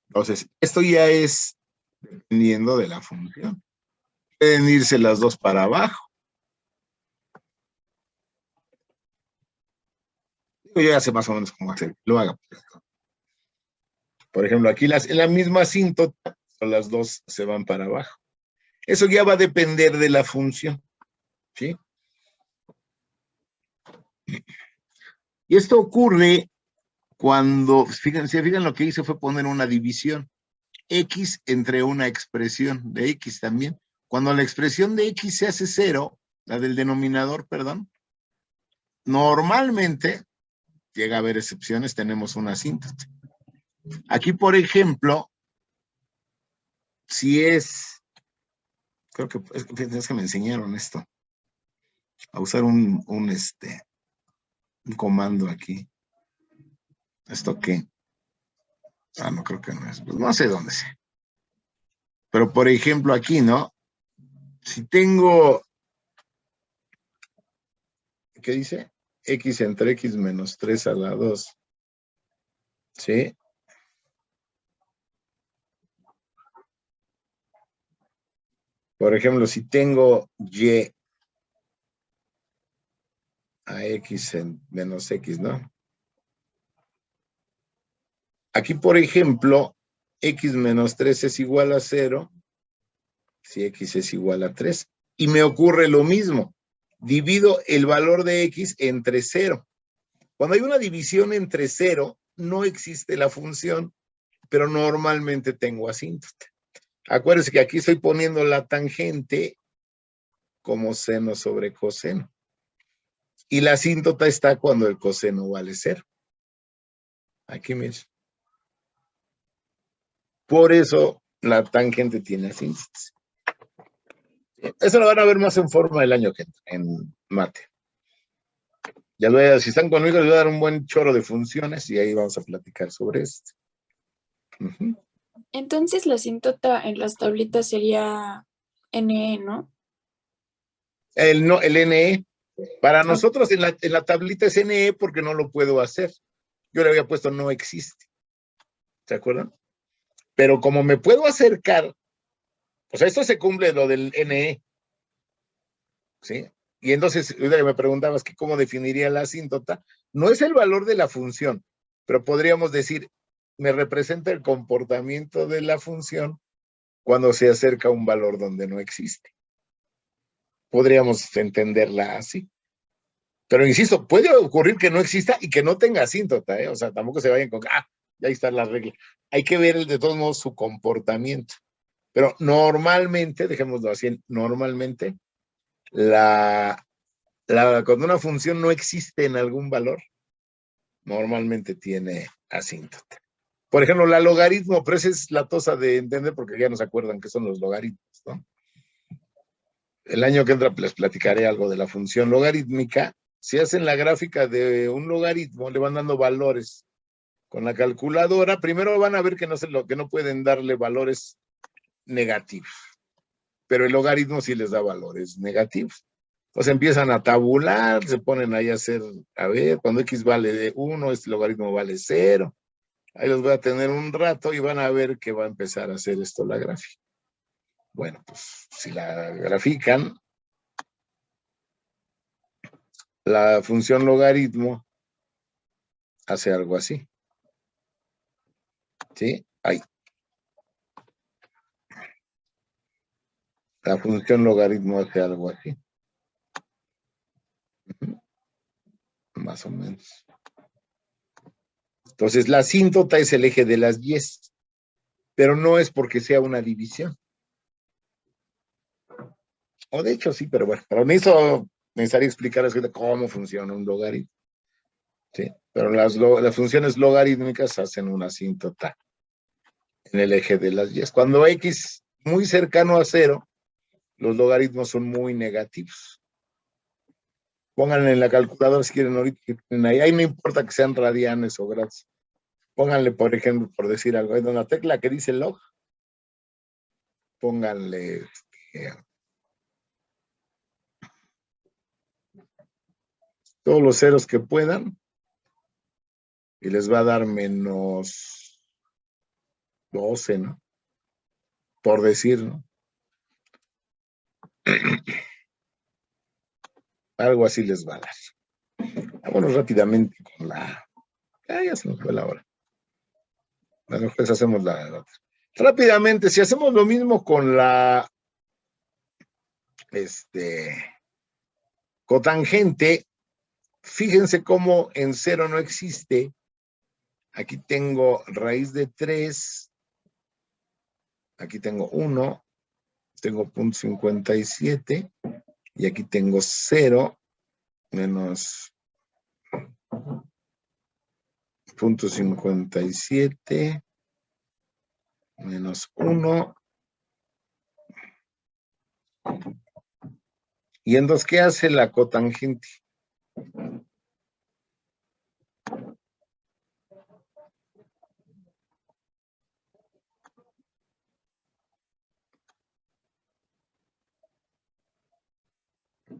Entonces, esto ya es dependiendo de la función. Pueden irse las dos para abajo. Yo ya sé más o menos cómo hacer. Lo haga. Por ejemplo, aquí en la misma asíntota, las dos se van para abajo. Eso ya va a depender de la función. ¿Sí? Y esto ocurre cuando, fíjense, lo que hice fue poner una división. X entre una expresión de X también. Cuando la expresión de X se hace 0, la del denominador, perdón, normalmente, llega a haber excepciones, tenemos una asíntota. Aquí, por ejemplo, si es, creo que es que me enseñaron esto, a usar un comando aquí. ¿Esto qué? Ah, no creo que no es, pues no sé dónde sea. Pero, por ejemplo, aquí, ¿no? Si tengo, ¿qué dice? X entre X menos 3 a la 2. ¿Sí? Por ejemplo, si tengo Y a X en menos X, ¿no? Aquí, por ejemplo, X menos 3 es igual a 0, si X es igual a 3. Y me ocurre lo mismo. Divido el valor de X entre 0. Cuando hay una división entre 0, no existe la función, pero normalmente tengo asíntota. Acuérdense que aquí estoy poniendo la tangente como seno sobre coseno. Y la asíntota está cuando el coseno vale 0. Aquí mismo. Por eso la tangente tiene asíntotas. Eso lo van a ver más en forma el año que entra, en mate. Ya lo voy a, si están conmigo, les voy a dar un buen choro de funciones y ahí vamos a platicar sobre esto. Entonces la asíntota en las tablitas sería NE, ¿no? El NE. Para nosotros en la tablita es NE porque no lo puedo hacer. Yo le había puesto no existe. ¿Se acuerdan? Pero como me puedo acercar, o sea, esto se cumple lo del NE. ¿Sí? Y entonces, me preguntabas que cómo definiría la asíntota. No es el valor de la función, pero podríamos decir, me representa el comportamiento de la función cuando se acerca a un valor donde no existe. Podríamos entenderla así. Pero insisto, puede ocurrir que no exista y que no tenga asíntota, ¿eh? O sea, tampoco se vayan con, ya está la regla. Hay que ver de todos modos su comportamiento. Pero normalmente, dejémoslo así, normalmente, cuando una función no existe en algún valor, normalmente tiene asíntota. Por ejemplo, la logaritmo, pero esa es la tosa de entender porque ya no se acuerdan qué son los logaritmos, ¿no? El año que entra les platicaré algo de la función logarítmica. Si hacen la gráfica de un logaritmo, le van dando valores. Con la calculadora, primero van a ver que no pueden darle valores negativos, pero el logaritmo sí les da valores negativos. Entonces empiezan a tabular, se ponen ahí a hacer, a ver, cuando X vale de 1, este logaritmo vale 0. Ahí los voy a tener un rato y van a ver que va a empezar a hacer esto la gráfica. Bueno, pues si la grafican, la función logaritmo hace algo así. ¿Sí? Ahí. La función logaritmo hace algo así. Más o menos. Entonces, la asíntota es el eje de las Y, pero no es porque sea una división. O de hecho sí, pero bueno, pero necesitaría explicarles cómo funciona un logaritmo. ¿Sí? Pero las funciones logarítmicas hacen una asíntota en el eje de las Y. Cuando X muy cercano a 0, los logaritmos son muy negativos. Pónganle en la calculadora si quieren ahorita. Ahí no importa que sean radianes o grados. Pónganle, por ejemplo, por decir algo, hay una tecla que dice log. Pónganle todos los ceros que puedan y les va a dar menos 12, ¿no? Por decir, ¿no? Algo así les va a dar. Vámonos rápidamente con la... ya se nos fue la hora. Bueno, pues hacemos la otra. Rápidamente, si hacemos lo mismo con la cotangente, fíjense cómo en cero no existe. Aquí tengo raíz de 3, aquí tengo 1, tengo 0.57 y aquí tengo 0 menos 0.57 menos 1. Y entonces, ¿qué hace la cotangente?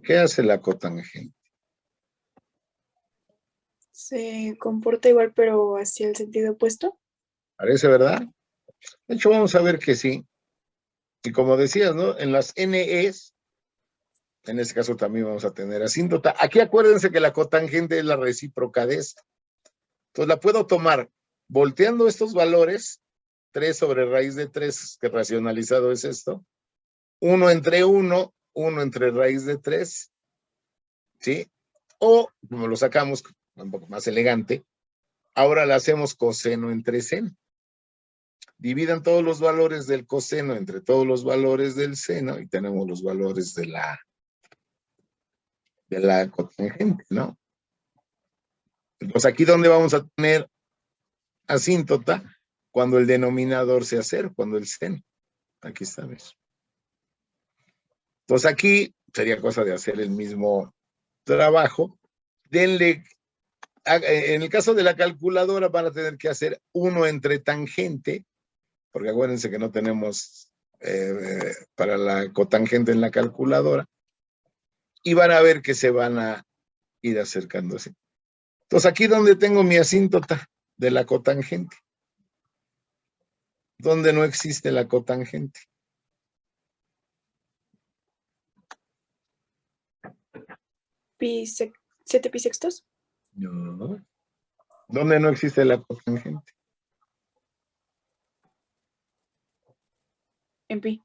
¿Qué hace la cotangente? Se comporta igual, pero hacia el sentido opuesto. Parece, ¿verdad? De hecho, vamos a ver que sí. Y como decías, ¿no? En las NEs, en este caso también vamos a tener asíntota. Aquí acuérdense que la cotangente es la recíproca de esta. Entonces la puedo tomar volteando estos valores, 3 sobre raíz de 3, que racionalizado es esto, 1 entre 1, 1 entre raíz de 3, ¿sí? O, como lo sacamos, un poco más elegante, ahora le hacemos coseno entre seno. Dividan todos los valores del coseno entre todos los valores del seno y tenemos los valores de la cotangente, ¿no? Entonces, aquí donde vamos a tener asíntota cuando el denominador sea 0, cuando el seno. Aquí está, ¿ves? Entonces, aquí sería cosa de hacer el mismo trabajo. Denle, en el caso de la calculadora van a tener que hacer 1 entre tangente, porque acuérdense que no tenemos para la cotangente en la calculadora, y van a ver que se van a ir acercándose. Entonces, aquí donde tengo mi asíntota de la cotangente, donde no existe la cotangente. Pi 7 pi sextos. No. ¿Dónde no existe la cotangente? En pi.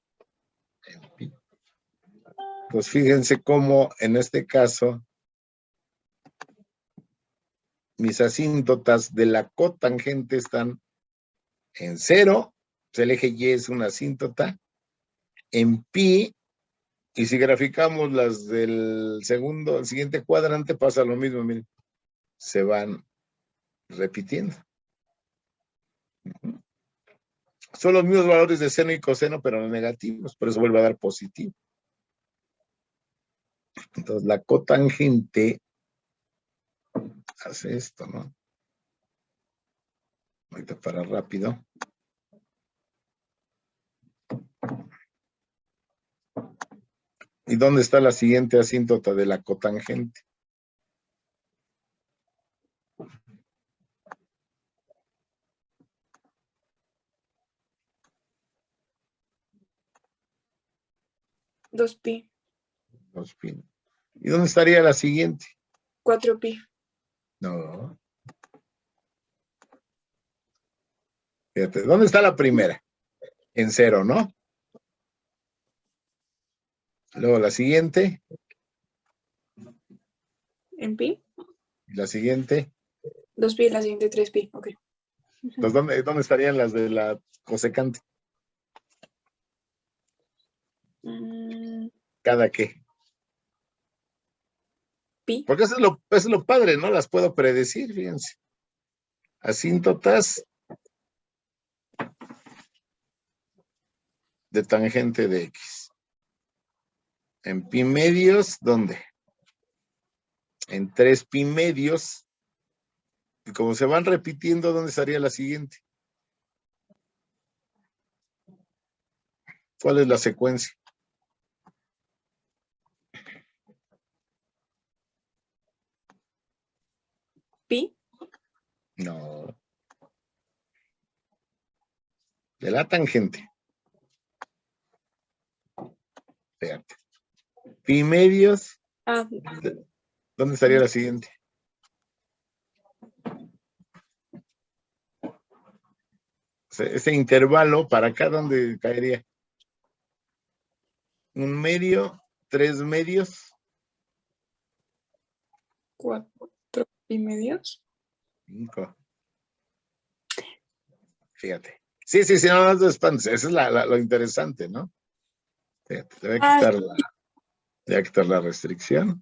Pues fíjense cómo en este caso mis asíntotas de la cotangente están en 0, el eje Y es una asíntota, en pi, y si graficamos las del el siguiente cuadrante pasa lo mismo, miren, se van repitiendo. Son los mismos valores de seno y coseno, pero no negativos, por eso vuelve a dar positivo. Entonces la cotangente hace esto, ¿no? Ahorita para rápido. ¿Y dónde está la siguiente asíntota de la cotangente? Dos pi. 2pi. ¿Y dónde estaría la siguiente? 4 pi. No. Fíjate, ¿dónde está la primera? En 0, ¿no? Luego la siguiente. En pi. Y la siguiente. 2 pi, la siguiente 3 pi. Ok. Entonces, ¿dónde estarían las de la cosecante? ¿Cada qué? Pi. Porque eso es lo padre, ¿no? Las puedo predecir, fíjense. Asíntotas de tangente de X. En pi medios, ¿dónde? En 3 pi medios. Y como se van repitiendo, ¿dónde estaría la siguiente? ¿Cuál es la secuencia? pi. No. De la tangente. Fíjate. Pi medios. Ah, ¿Dónde estaría la siguiente? O sea, ese intervalo, ¿para acá dónde caería? Un medio, 3 medios, 4 pi medios. 5. Fíjate. Sí, no te espantes. Eso es lo interesante, ¿no? Fíjate, te voy a quitar la restricción.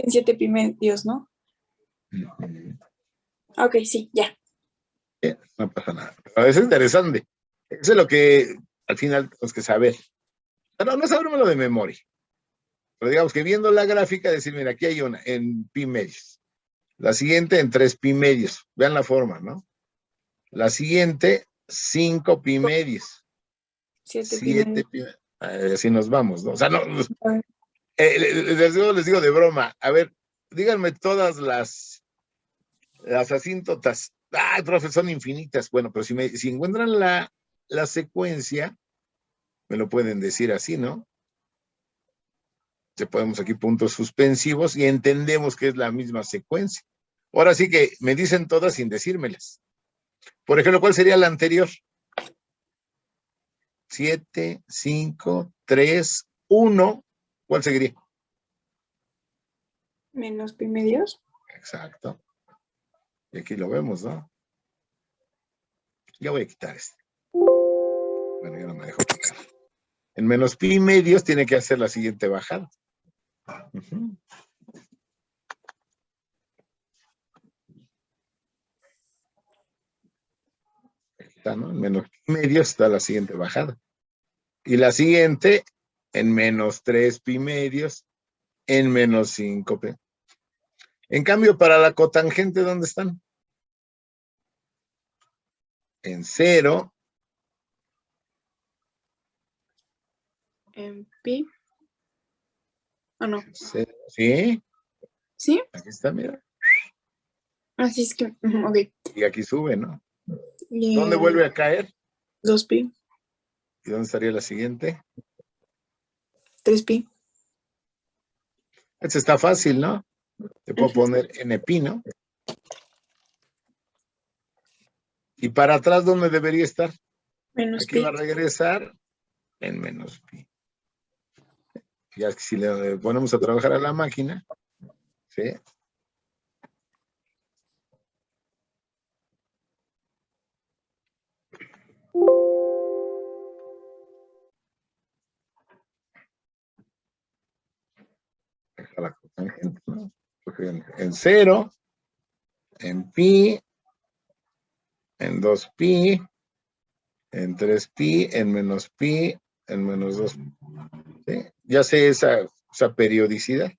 7 pi medios, ¿no? Ujú. Ok, sí, ya. Bien, no pasa nada. Pero eso es interesante. Eso es lo que al final tenemos que saber. Pero no saberlo de memoria. Pero digamos que viendo la gráfica, decir, mira, aquí hay una en pi medios. La siguiente en 3 pi medios. Vean la forma, ¿no? La siguiente, 5 pi medios. 7 pi 7 medios. pi medios. Así nos vamos, ¿no? O sea, no, A ver, les digo de broma. A ver, díganme todas las asíntotas. Ay, profe, son infinitas. Bueno, pero si encuentran la secuencia, me lo pueden decir así, ¿no? Le ponemos aquí puntos suspensivos y entendemos que es la misma secuencia. Ahora sí que me dicen todas sin decírmelas. Por ejemplo, ¿cuál sería la anterior? 7, 5, 3, 1. ¿Cuál seguiría? menos pi medios. Exacto. Y aquí lo vemos, ¿no? Ya voy a quitar este. Bueno, ya no me dejo quitar. En menos pi medios tiene que hacer la siguiente bajada. Uh-huh. Está, ¿no? En menos pi medios está la siguiente bajada. Y la siguiente en menos 3 pi medios, en menos 5 pi. En cambio, para la cotangente, ¿dónde están? En 0. En pi. Ah, no. 0. ¿Sí? ¿Sí? Aquí está, mira. Así es que, ok. Y aquí sube, ¿no? Y ¿Dónde vuelve a caer? 2 pi, ¿Y dónde estaría la siguiente? 3 pi. Esta está fácil, ¿no? Te puedo poner n pi, ¿no? ¿Y para atrás dónde debería estar? Menos Aquí pi. va a regresar en menos pi. Ya que si le ponemos a trabajar a la máquina, ¿sí? La cotangente, ¿no? En 0, en pi, en 2 pi, en 3 pi, en menos pi, en menos 2. ¿Sí? Ya sé esa periodicidad.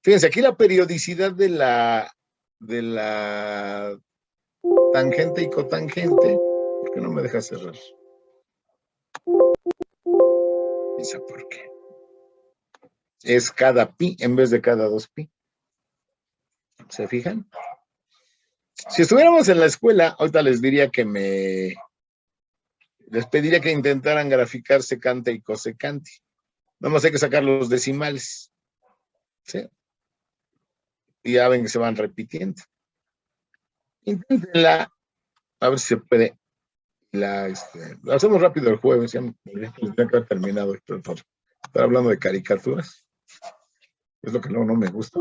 Fíjense, aquí la periodicidad de la tangente y cotangente. ¿Por qué no me deja cerrar? Quizá por qué. Es cada pi en vez de cada 2 pi. ¿Se fijan? Si estuviéramos en la escuela, ahorita les diría les pediría que intentaran graficar secante y cosecante. Nada más hay que sacar los decimales. ¿Sí? Y ya ven que se van repitiendo. Inténtenla, a ver si se puede. Lo hacemos rápido el jueves, ya tengo que haber terminado esto, estar hablando de caricaturas. Es lo que no me gusta.